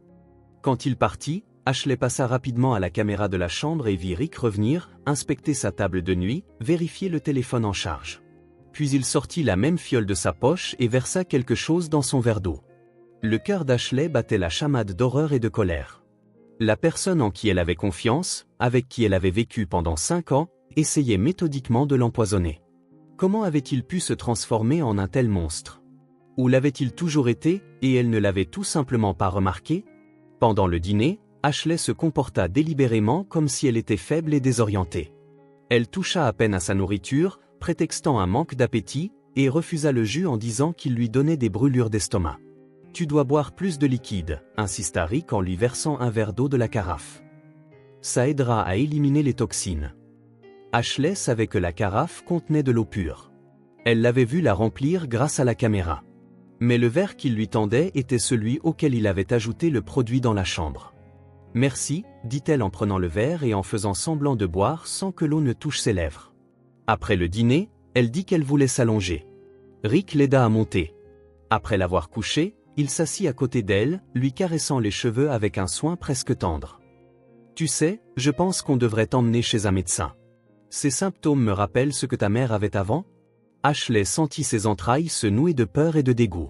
Quand il partit, Ashley passa rapidement à la caméra de la chambre et vit Rick revenir, inspecter sa table de nuit, vérifier le téléphone en charge. Puis il sortit la même fiole de sa poche et versa quelque chose dans son verre d'eau. Le cœur d'Ashley battait la chamade d'horreur et de colère. La personne en qui elle avait confiance, avec qui elle avait vécu pendant 5 ans, essayait méthodiquement de l'empoisonner. Comment avait-il pu se transformer en un tel monstre? Où l'avait-il toujours été, et elle ne l'avait tout simplement pas remarqué? Pendant le dîner, Ashley se comporta délibérément comme si elle était faible et désorientée. Elle toucha à peine à sa nourriture, prétextant un manque d'appétit, et refusa le jus en disant qu'il lui donnait des brûlures d'estomac. « Tu dois boire plus de liquide », insista Rick en lui versant un verre d'eau de la carafe. « Ça aidera à éliminer les toxines. » Ashley savait que la carafe contenait de l'eau pure. Elle l'avait vu la remplir grâce à la caméra. Mais le verre qu'il lui tendait était celui auquel il avait ajouté le produit dans la chambre. « Merci », dit-elle en prenant le verre et en faisant semblant de boire sans que l'eau ne touche ses lèvres. Après le dîner, elle dit qu'elle voulait s'allonger. Rick l'aida à monter. Après l'avoir couchée, il s'assit à côté d'elle, lui caressant les cheveux avec un soin presque tendre. « Tu sais, je pense qu'on devrait t'emmener chez un médecin. Ces symptômes me rappellent ce que ta mère avait avant ?» Ashley sentit ses entrailles se nouer de peur et de dégoût.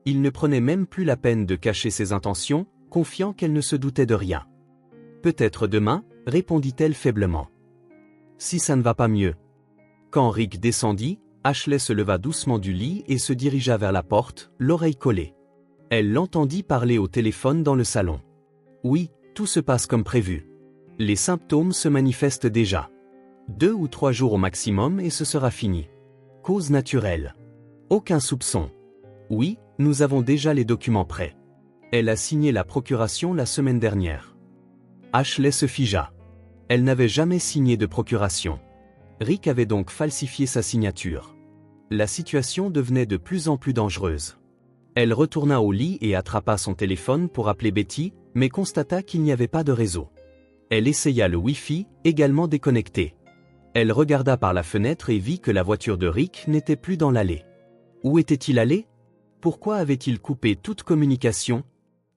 Il ne prenait même plus la peine de cacher ses intentions, confiant qu'elle ne se doutait de rien. « Peut-être demain » répondit-elle faiblement. « Si ça ne va pas mieux. » Quand Rick descendit, Ashley se leva doucement du lit et se dirigea vers la porte, l'oreille collée. Elle l'entendit parler au téléphone dans le salon. « Oui, tout se passe comme prévu. Les symptômes se manifestent déjà. 2 ou 3 jours au maximum et ce sera fini. Cause naturelle. Aucun soupçon. Oui, nous avons déjà les documents prêts. » Elle a signé la procuration la semaine dernière. Ashley se figea. Elle n'avait jamais signé de procuration. Rick avait donc falsifié sa signature. La situation devenait de plus en plus dangereuse. Elle retourna au lit et attrapa son téléphone pour appeler Betty, mais constata qu'il n'y avait pas de réseau. Elle essaya le Wi-Fi, également déconnecté. Elle regarda par la fenêtre et vit que la voiture de Rick n'était plus dans l'allée. Où était-il allé? Pourquoi avait-il coupé toute communication?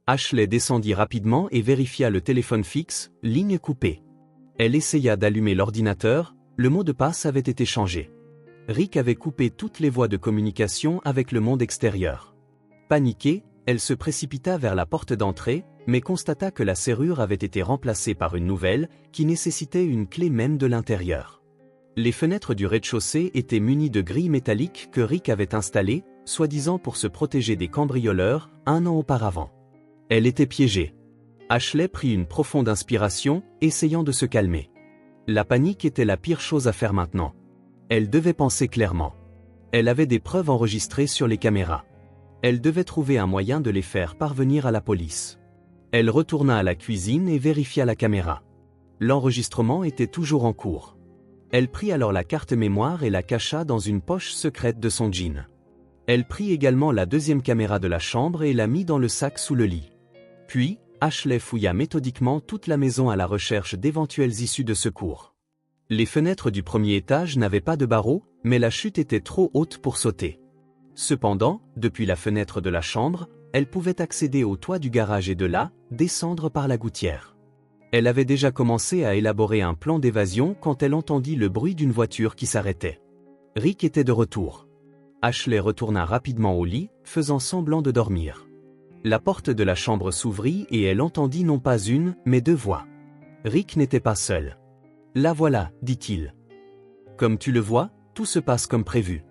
Ashley descendit rapidement et vérifia le téléphone fixe, ligne coupée. Elle essaya d'allumer l'ordinateur, le mot de passe avait été changé. Rick avait coupé toutes les voies de communication avec le monde extérieur. Paniquée, elle se précipita vers la porte d'entrée, mais constata que la serrure avait été remplacée par une nouvelle, qui nécessitait une clé même de l'intérieur. Les fenêtres du rez-de-chaussée étaient munies de grilles métalliques que Rick avait installées, soi-disant pour se protéger des cambrioleurs, un an auparavant. Elle était piégée. Ashley prit une profonde inspiration, essayant de se calmer. La panique était la pire chose à faire maintenant. Elle devait penser clairement. Elle avait des preuves enregistrées sur les caméras. Elle devait trouver un moyen de les faire parvenir à la police. Elle retourna à la cuisine et vérifia la caméra. L'enregistrement était toujours en cours. Elle prit alors la carte mémoire et la cacha dans une poche secrète de son jean. Elle prit également la deuxième caméra de la chambre et la mit dans le sac sous le lit. Puis, Ashley fouilla méthodiquement toute la maison à la recherche d'éventuelles issues de secours. Les fenêtres du premier étage n'avaient pas de barreaux, mais la chute était trop haute pour sauter. Cependant, depuis la fenêtre de la chambre, elle pouvait accéder au toit du garage et de là, descendre par la gouttière. Elle avait déjà commencé à élaborer un plan d'évasion quand elle entendit le bruit d'une voiture qui s'arrêtait. Rick était de retour. Ashley retourna rapidement au lit, faisant semblant de dormir. La porte de la chambre s'ouvrit et elle entendit non pas une, mais deux voix. Rick n'était pas seul. « La voilà, dit-il. Comme tu le vois, tout se passe comme prévu.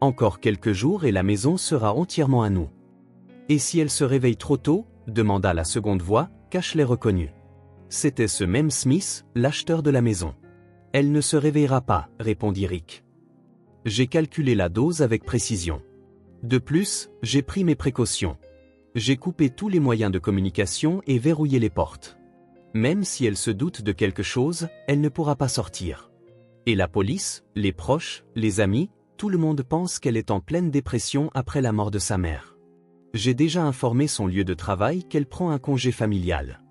Encore quelques jours et la maison sera entièrement à nous. » Et si elle se réveille trop tôt, demanda la seconde voix, qu'Ashley reconnut. C'était ce même Smith, l'acheteur de la maison. Elle ne se réveillera pas, répondit Rick. J'ai calculé la dose avec précision. De plus, j'ai pris mes précautions. J'ai coupé tous les moyens de communication et verrouillé les portes. Même si elle se doute de quelque chose, elle ne pourra pas sortir. Et la police, les proches, les amis, tout le monde pense qu'elle est en pleine dépression après la mort de sa mère. J'ai déjà informé son lieu de travail qu'elle prend un congé familial.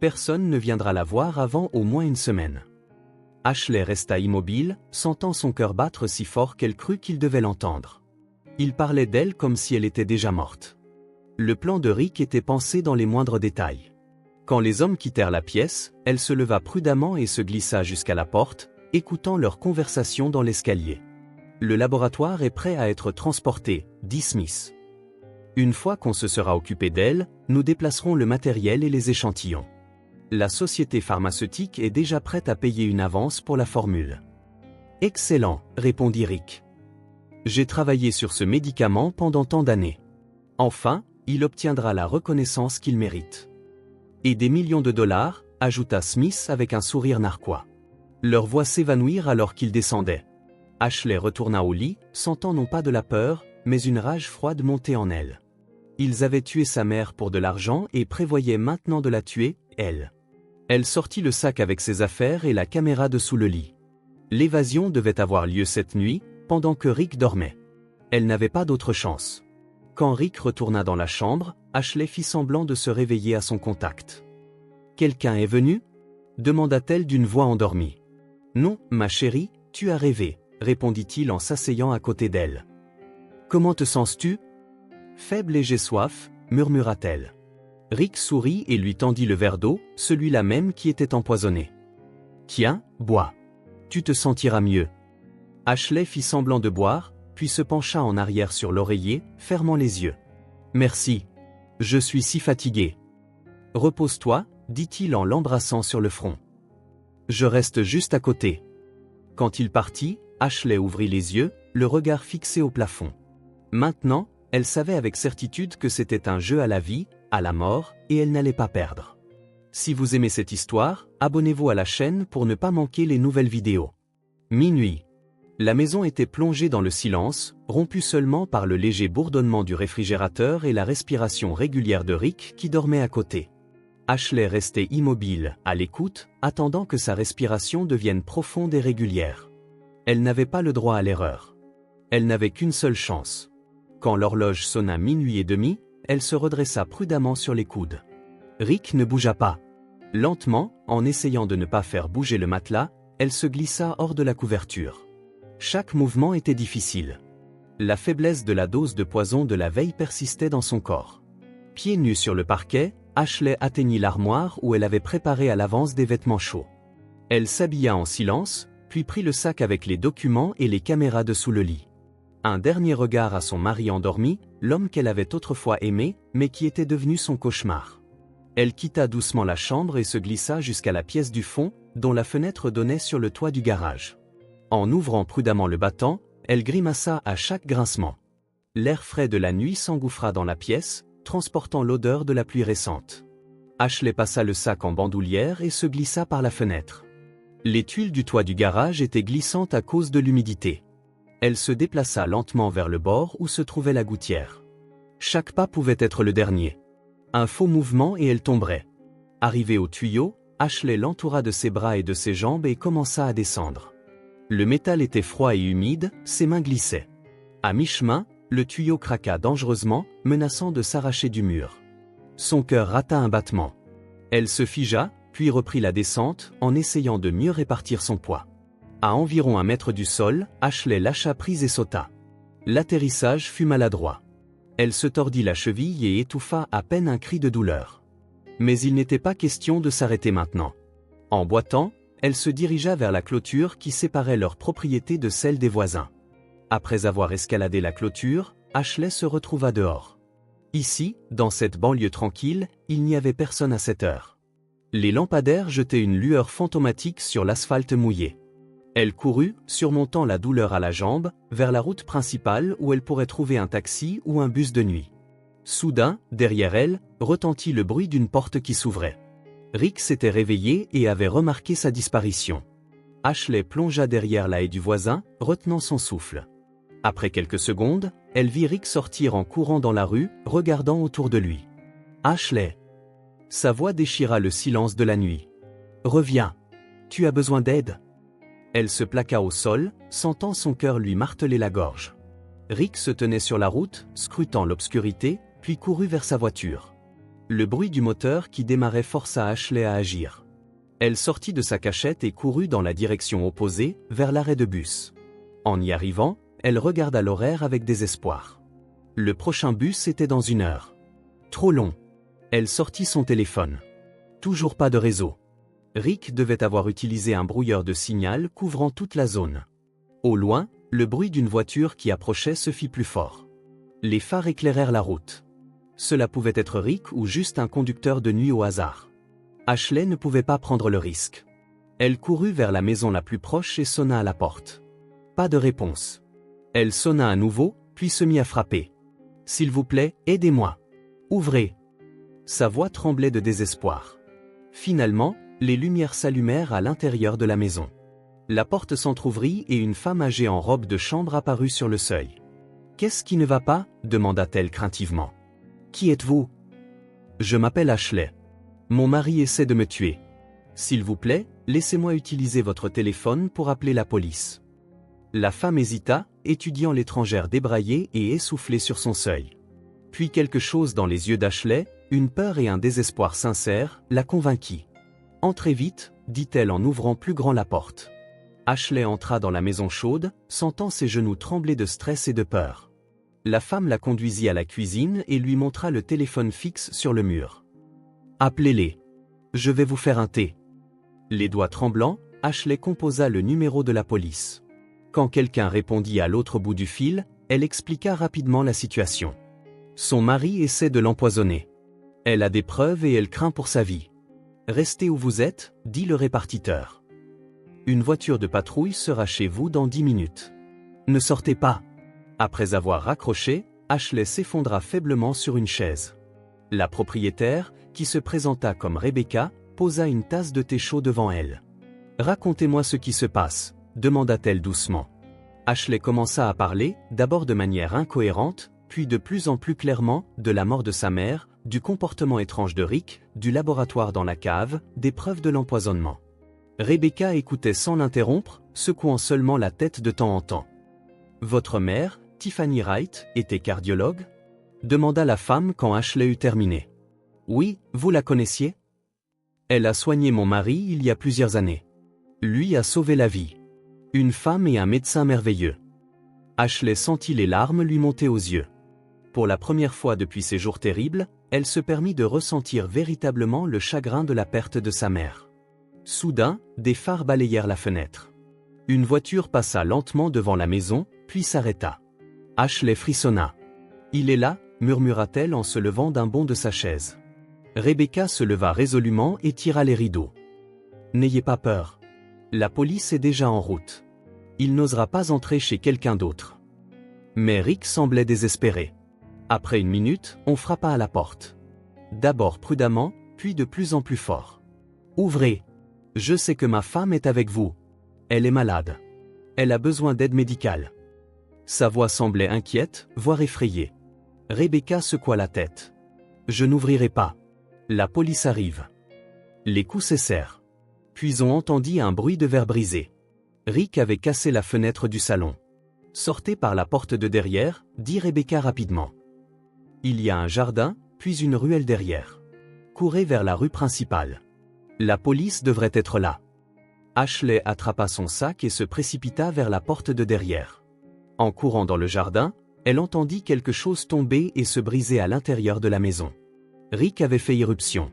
Personne ne viendra la voir avant au moins une semaine. Ashley resta immobile, sentant son cœur battre si fort qu'elle crut qu'il devait l'entendre. Il parlait d'elle comme si elle était déjà morte. Le plan de Rick était pensé dans les moindres détails. Quand les hommes quittèrent la pièce, elle se leva prudemment et se glissa jusqu'à la porte, écoutant leur conversation dans l'escalier. Le laboratoire est prêt à être transporté, dit Smith. Une fois qu'on se sera occupé d'elle, nous déplacerons le matériel et les échantillons. La société pharmaceutique est déjà prête à payer une avance pour la formule. Excellent, répondit Rick. J'ai travaillé sur ce médicament pendant tant d'années. Enfin, il obtiendra la reconnaissance qu'il mérite. Et des millions de dollars, ajouta Smith avec un sourire narquois. Leurs voix s'évanouirent alors qu'ils descendaient. Ashley retourna au lit, sentant non pas de la peur, mais une rage froide monter en elle. Ils avaient tué sa mère pour de l'argent et prévoyaient maintenant de la tuer, elle. Elle sortit le sac avec ses affaires et la caméra dessous le lit. L'évasion devait avoir lieu cette nuit, pendant que Rick dormait. Elle n'avait pas d'autre chance. Quand Rick retourna dans la chambre, Ashley fit semblant de se réveiller à son contact. « Quelqu'un est venu » demanda-t-elle d'une voix endormie. « Non, ma chérie, tu as rêvé » répondit-il en s'asseyant à côté d'elle. « Comment te sens-tu » ? « Faible et j'ai soif, murmura-t-elle. Rick sourit et lui tendit le verre d'eau, celui-là même qui était empoisonné. « Tiens, bois. Tu te sentiras mieux. » Ashley fit semblant de boire, puis se pencha en arrière sur l'oreiller, fermant les yeux. « Merci. Je suis si fatigué. »« Repose-toi, » dit-il en l'embrassant sur le front. « Je reste juste à côté. » Quand il partit, Ashley ouvrit les yeux, le regard fixé au plafond. Maintenant, elle savait avec certitude que c'était un jeu à la vie, à la mort, et elle n'allait pas perdre. Si vous aimez cette histoire, abonnez-vous à la chaîne pour ne pas manquer les nouvelles vidéos. Minuit. La maison était plongée dans le silence, rompu seulement par le léger bourdonnement du réfrigérateur et la respiration régulière de Rick qui dormait à côté. Ashley restait immobile, à l'écoute, attendant que sa respiration devienne profonde et régulière. Elle n'avait pas le droit à l'erreur. Elle n'avait qu'une seule chance. Quand l'horloge sonna minuit et demi, elle se redressa prudemment sur les coudes. Rick ne bougea pas. Lentement, en essayant de ne pas faire bouger le matelas, elle se glissa hors de la couverture. Chaque mouvement était difficile. La faiblesse de la dose de poison de la veille persistait dans son corps. Pieds nus sur le parquet, Ashley atteignit l'armoire où elle avait préparé à l'avance des vêtements chauds. Elle s'habilla en silence, puis prit le sac avec les documents et les caméras de sous le lit. Un dernier regard à son mari endormi, l'homme qu'elle avait autrefois aimé, mais qui était devenu son cauchemar. Elle quitta doucement la chambre et se glissa jusqu'à la pièce du fond, dont la fenêtre donnait sur le toit du garage. En ouvrant prudemment le battant, elle grimaça à chaque grincement. L'air frais de la nuit s'engouffra dans la pièce, transportant l'odeur de la pluie récente. Ashley passa le sac en bandoulière et se glissa par la fenêtre. Les tuiles du toit du garage étaient glissantes à cause de l'humidité. Elle se déplaça lentement vers le bord où se trouvait la gouttière. Chaque pas pouvait être le dernier. Un faux mouvement et elle tomberait. Arrivée au tuyau, Ashley l'entoura de ses bras et de ses jambes et commença à descendre. Le métal était froid et humide, ses mains glissaient. À mi-chemin, le tuyau craqua dangereusement, menaçant de s'arracher du mur. Son cœur rata un battement. Elle se figea, puis reprit la descente, en essayant de mieux répartir son poids. À environ 1 mètre du sol, Ashley lâcha prise et sauta. L'atterrissage fut maladroit. Elle se tordit la cheville et étouffa à peine un cri de douleur. Mais il n'était pas question de s'arrêter maintenant. En boitant, elle se dirigea vers la clôture qui séparait leur propriété de celle des voisins. Après avoir escaladé la clôture, Ashley se retrouva dehors. Ici, dans cette banlieue tranquille, il n'y avait personne à cette heure. Les lampadaires jetaient une lueur fantomatique sur l'asphalte mouillé. Elle courut, surmontant la douleur à la jambe, vers la route principale où elle pourrait trouver un taxi ou un bus de nuit. Soudain, derrière elle, retentit le bruit d'une porte qui s'ouvrait. Rick s'était réveillé et avait remarqué sa disparition. Ashley plongea derrière la haie du voisin, retenant son souffle. Après quelques secondes, elle vit Rick sortir en courant dans la rue, regardant autour de lui. « Ashley !» Sa voix déchira le silence de la nuit. « Reviens. Tu as besoin d'aide ?» Elle se plaqua au sol, sentant son cœur lui marteler la gorge. Rick se tenait sur la route, scrutant l'obscurité, puis courut vers sa voiture. Le bruit du moteur qui démarrait força Ashley à agir. Elle sortit de sa cachette et courut dans la direction opposée, vers l'arrêt de bus. En y arrivant, elle regarda l'horaire avec désespoir. Le prochain bus était dans 1 heure. Trop long. Elle sortit son téléphone. Toujours pas de réseau. Rick devait avoir utilisé un brouilleur de signal couvrant toute la zone. Au loin, le bruit d'une voiture qui approchait se fit plus fort. Les phares éclairèrent la route. Cela pouvait être Rick ou juste un conducteur de nuit au hasard. Ashley ne pouvait pas prendre le risque. Elle courut vers la maison la plus proche et sonna à la porte. Pas de réponse. Elle sonna à nouveau, puis se mit à frapper. « S'il vous plaît, aidez-moi. Ouvrez !» Sa voix tremblait de désespoir. Finalement, les lumières s'allumèrent à l'intérieur de la maison. La porte s'entr'ouvrit et une femme âgée en robe de chambre apparut sur le seuil. « Qu'est-ce qui ne va pas ?» demanda-t-elle craintivement. « Qui êtes-vous » ? « Je m'appelle Ashley. Mon mari essaie de me tuer. S'il vous plaît, laissez-moi utiliser votre téléphone pour appeler la police. » La femme hésita, étudiant l'étrangère débraillée et essoufflée sur son seuil. Puis quelque chose dans les yeux d'Ashley, une peur et un désespoir sincère, la convainquit. « Entrez vite » dit-elle en ouvrant plus grand la porte. Ashley entra dans la maison chaude, sentant ses genoux trembler de stress et de peur. La femme la conduisit à la cuisine et lui montra le téléphone fixe sur le mur. « Appelez-les. Je vais vous faire un thé. » Les doigts tremblants, Ashley composa le numéro de la police. Quand quelqu'un répondit à l'autre bout du fil, elle expliqua rapidement la situation. Son mari essaie de l'empoisonner. Elle a des preuves et elle craint pour sa vie. « Restez où vous êtes » dit le répartiteur. « Une voiture de patrouille sera chez vous dans 10 minutes. Ne sortez pas. » Après avoir raccroché, Ashley s'effondra faiblement sur une chaise. La propriétaire, qui se présenta comme Rebecca, posa une tasse de thé chaud devant elle. « Racontez-moi ce qui se passe » demanda-t-elle doucement. Ashley commença à parler, d'abord de manière incohérente, puis de plus en plus clairement, de la mort de sa mère, du comportement étrange de Rick, du laboratoire dans la cave, des preuves de l'empoisonnement. Rebecca écoutait sans l'interrompre, secouant seulement la tête de temps en temps. « Votre mère, Tiffany Wright, était cardiologue » demanda la femme quand Ashley eut terminé. « Oui, vous la connaissiez ?»« Elle a soigné mon mari il y a plusieurs années. Lui a sauvé la vie. Une femme et un médecin merveilleux. » Ashley sentit les larmes lui monter aux yeux. Pour la première fois depuis ces jours terribles, elle se permit de ressentir véritablement le chagrin de la perte de sa mère. Soudain, des phares balayèrent la fenêtre. Une voiture passa lentement devant la maison, puis s'arrêta. Ashley frissonna. « Il est là », murmura-t-elle en se levant d'un bond de sa chaise. Rebecca se leva résolument et tira les rideaux. « N'ayez pas peur. La police est déjà en route. Il n'osera pas entrer chez quelqu'un d'autre. » Mais Rick semblait désespéré. Après une minute, on frappa à la porte. D'abord prudemment, puis de plus en plus fort. « Ouvrez. Je sais que ma femme est avec vous. Elle est malade. Elle a besoin d'aide médicale. » Sa voix semblait inquiète, voire effrayée. Rebecca secoua la tête. « Je n'ouvrirai pas. La police arrive. » Les coups cessèrent. Puis on entendit un bruit de verre brisé. Rick avait cassé la fenêtre du salon. « Sortez par la porte de derrière », dit Rebecca rapidement. Il y a un jardin, puis une ruelle derrière. Courez vers la rue principale. La police devrait être là. Ashley attrapa son sac et se précipita vers la porte de derrière. En courant dans le jardin, elle entendit quelque chose tomber et se briser à l'intérieur de la maison. Rick avait fait irruption.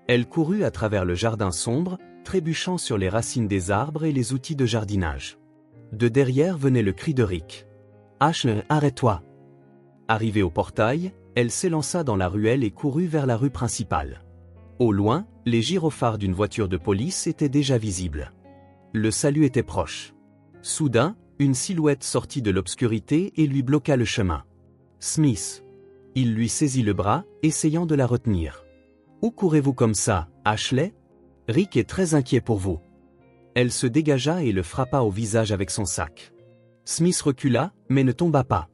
Elle courut à travers le jardin sombre, trébuchant sur les racines des arbres et les outils de jardinage. De derrière venait le cri de Rick. « Ashley, arrête-toi !» Arrivée au portail, elle s'élança dans la ruelle et courut vers la rue principale. Au loin, les gyrophares d'une voiture de police étaient déjà visibles. Le salut était proche. Soudain, une silhouette sortit de l'obscurité et lui bloqua le chemin. Smith. Il lui saisit le bras, essayant de la retenir. « Où courez-vous comme ça, Ashley ? Rick est très inquiet pour vous. » Elle se dégagea et le frappa au visage avec son sac. Smith recula, mais ne tomba pas.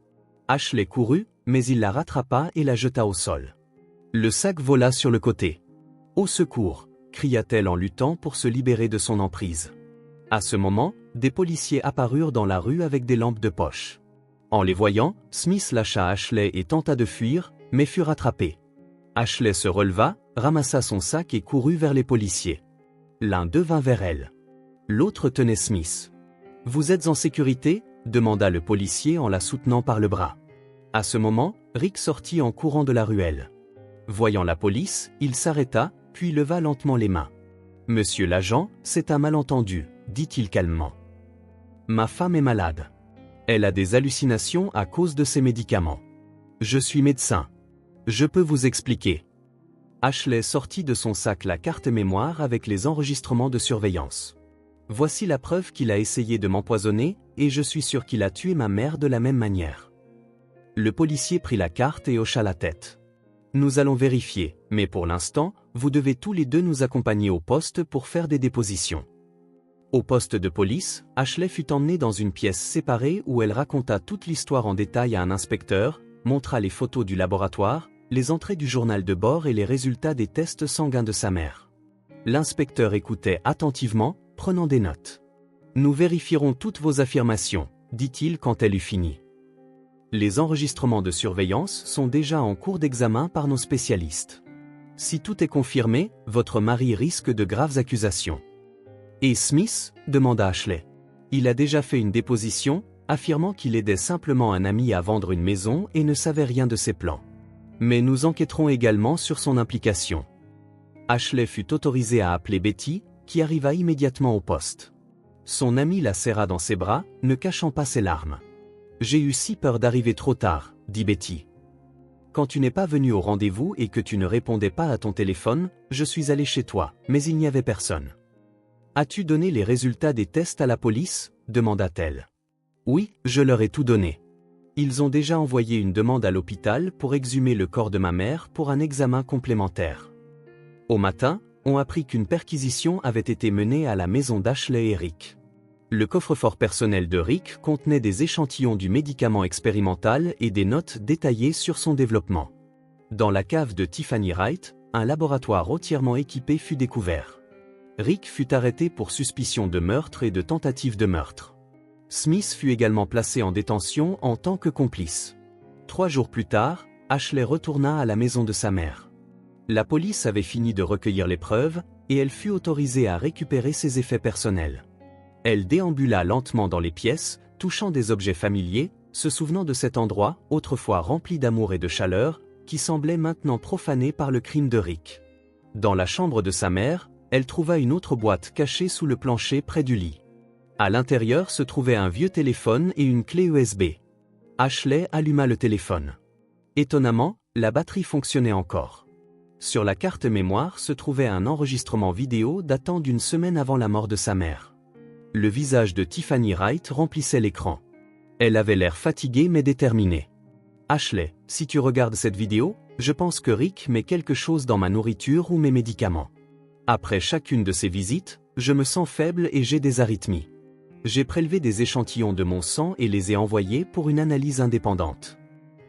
Ashley courut, mais il la rattrapa et la jeta au sol. Le sac vola sur le côté. « Au secours !» cria-t-elle en luttant pour se libérer de son emprise. À ce moment, des policiers apparurent dans la rue avec des lampes de poche. En les voyant, Smith lâcha Ashley et tenta de fuir, mais fut rattrapé. Ashley se releva, ramassa son sac et courut vers les policiers. L'un d'eux vint vers elle. L'autre tenait Smith. « Vous êtes en sécurité ?» demanda le policier en la soutenant par le bras. À ce moment, Rick sortit en courant de la ruelle. Voyant la police, il s'arrêta, puis leva lentement les mains. « Monsieur l'agent, c'est un malentendu, » dit-il calmement. « Ma femme est malade. Elle a des hallucinations à cause de ses médicaments. Je suis médecin. Je peux vous expliquer. » Ashley sortit de son sac la carte mémoire avec les enregistrements de surveillance. « Voici la preuve qu'il a essayé de m'empoisonner, et je suis sûr qu'il a tué ma mère de la même manière. » Le policier prit la carte et hocha la tête. « Nous allons vérifier, mais pour l'instant, vous devez tous les deux nous accompagner au poste pour faire des dépositions. » Au poste de police, Ashley fut emmenée dans une pièce séparée où elle raconta toute l'histoire en détail à un inspecteur, montra les photos du laboratoire, les entrées du journal de bord et les résultats des tests sanguins de sa mère. L'inspecteur écoutait attentivement, prenant des notes. « Nous vérifierons toutes vos affirmations, » dit-il quand elle eut fini. « Les enregistrements de surveillance sont déjà en cours d'examen par nos spécialistes. Si tout est confirmé, votre mari risque de graves accusations. » « Et Smith ?» demanda Ashley. « Il a déjà fait une déposition, affirmant qu'il aidait simplement un ami à vendre une maison et ne savait rien de ses plans. Mais nous enquêterons également sur son implication. » Ashley fut autorisée à appeler Betty, qui arriva immédiatement au poste. Son ami la serra dans ses bras, ne cachant pas ses larmes. « J'ai eu si peur d'arriver trop tard, » dit Betty. « Quand tu n'es pas venu au rendez-vous et que tu ne répondais pas à ton téléphone, je suis allée chez toi, mais il n'y avait personne. » « As-tu donné les résultats des tests à la police ?» demanda-t-elle. « Oui, je leur ai tout donné. Ils ont déjà envoyé une demande à l'hôpital pour exhumer le corps de ma mère pour un examen complémentaire. » Au matin, on apprit qu'une perquisition avait été menée à la maison d'Ashley et Rick. Le coffre-fort personnel de Rick contenait des échantillons du médicament expérimental et des notes détaillées sur son développement. Dans la cave de Tiffany Wright, un laboratoire entièrement équipé fut découvert. Rick fut arrêté pour suspicion de meurtre et de tentative de meurtre. Smith fut également placé en détention en tant que complice. 3 jours plus tard, Ashley retourna à la maison de sa mère. La police avait fini de recueillir les preuves, et elle fut autorisée à récupérer ses effets personnels. Elle déambula lentement dans les pièces, touchant des objets familiers, se souvenant de cet endroit, autrefois rempli d'amour et de chaleur, qui semblait maintenant profané par le crime de Rick. Dans la chambre de sa mère, elle trouva une autre boîte cachée sous le plancher près du lit. À l'intérieur se trouvait un vieux téléphone et une clé USB. Ashley alluma le téléphone. Étonnamment, la batterie fonctionnait encore. Sur la carte mémoire se trouvait un enregistrement vidéo datant d'une semaine avant la mort de sa mère. Le visage de Tiffany Wright remplissait l'écran. Elle avait l'air fatiguée mais déterminée. « Ashley, si tu regardes cette vidéo, je pense que Rick met quelque chose dans ma nourriture ou mes médicaments. Après chacune de ces visites, je me sens faible et j'ai des arythmies. J'ai prélevé des échantillons de mon sang et les ai envoyés pour une analyse indépendante.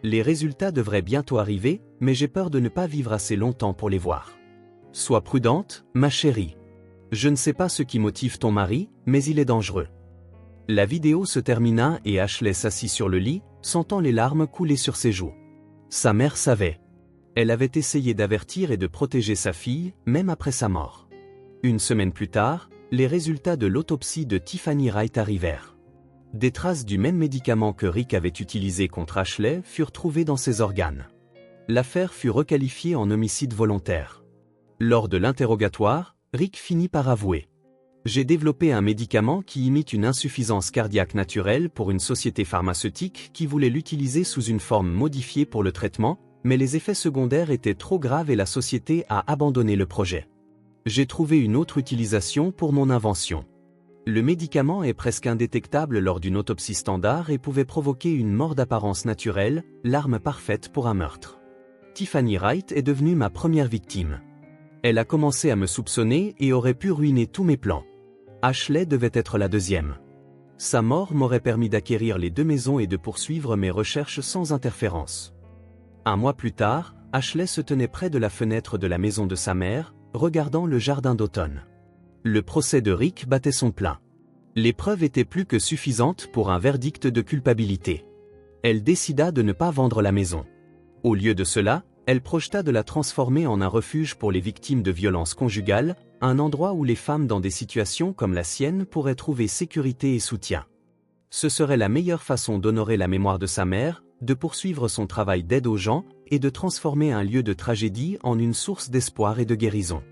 Les résultats devraient bientôt arriver, mais j'ai peur de ne pas vivre assez longtemps pour les voir. Sois prudente, ma chérie. Je ne sais pas ce qui motive ton mari, mais il est dangereux. » La vidéo se termina et Ashley s'assit sur le lit, sentant les larmes couler sur ses joues. Sa mère savait. Elle avait essayé d'avertir et de protéger sa fille, même après sa mort. Une semaine plus tard, les résultats de l'autopsie de Tiffany Wright arrivèrent. Des traces du même médicament que Rick avait utilisé contre Ashley furent trouvées dans ses organes. L'affaire fut requalifiée en homicide volontaire. Lors de l'interrogatoire, Rick finit par avouer. J'ai développé un médicament qui imite une insuffisance cardiaque naturelle pour une société pharmaceutique qui voulait l'utiliser sous une forme modifiée pour le traitement, mais les effets secondaires étaient trop graves et la société a abandonné le projet. J'ai trouvé une autre utilisation pour mon invention. Le médicament est presque indétectable lors d'une autopsie standard et pouvait provoquer une mort d'apparence naturelle, l'arme parfaite pour un meurtre. Tiffany Wright est devenue ma première victime. Elle a commencé à me soupçonner et aurait pu ruiner tous mes plans. Ashley devait être la deuxième. Sa mort m'aurait permis d'acquérir les 2 maisons et de poursuivre mes recherches sans interférence. Un mois plus tard, Ashley se tenait près de la fenêtre de la maison de sa mère, regardant le jardin d'automne. Le procès de Rick battait son plein. Les preuves étaient plus que suffisantes pour un verdict de culpabilité. Elle décida de ne pas vendre la maison. Au lieu de cela, elle projeta de la transformer en un refuge pour les victimes de violences conjugales, un endroit où les femmes dans des situations comme la sienne pourraient trouver sécurité et soutien. Ce serait la meilleure façon d'honorer la mémoire de sa mère, de poursuivre son travail d'aide aux gens, et de transformer un lieu de tragédie en une source d'espoir et de guérison.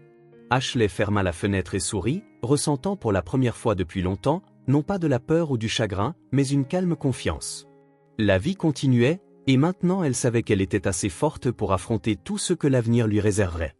Ashley ferma la fenêtre et sourit, ressentant pour la première fois depuis longtemps, non pas de la peur ou du chagrin, mais une calme confiance. La vie continuait, et maintenant elle savait qu'elle était assez forte pour affronter tout ce que l'avenir lui réserverait.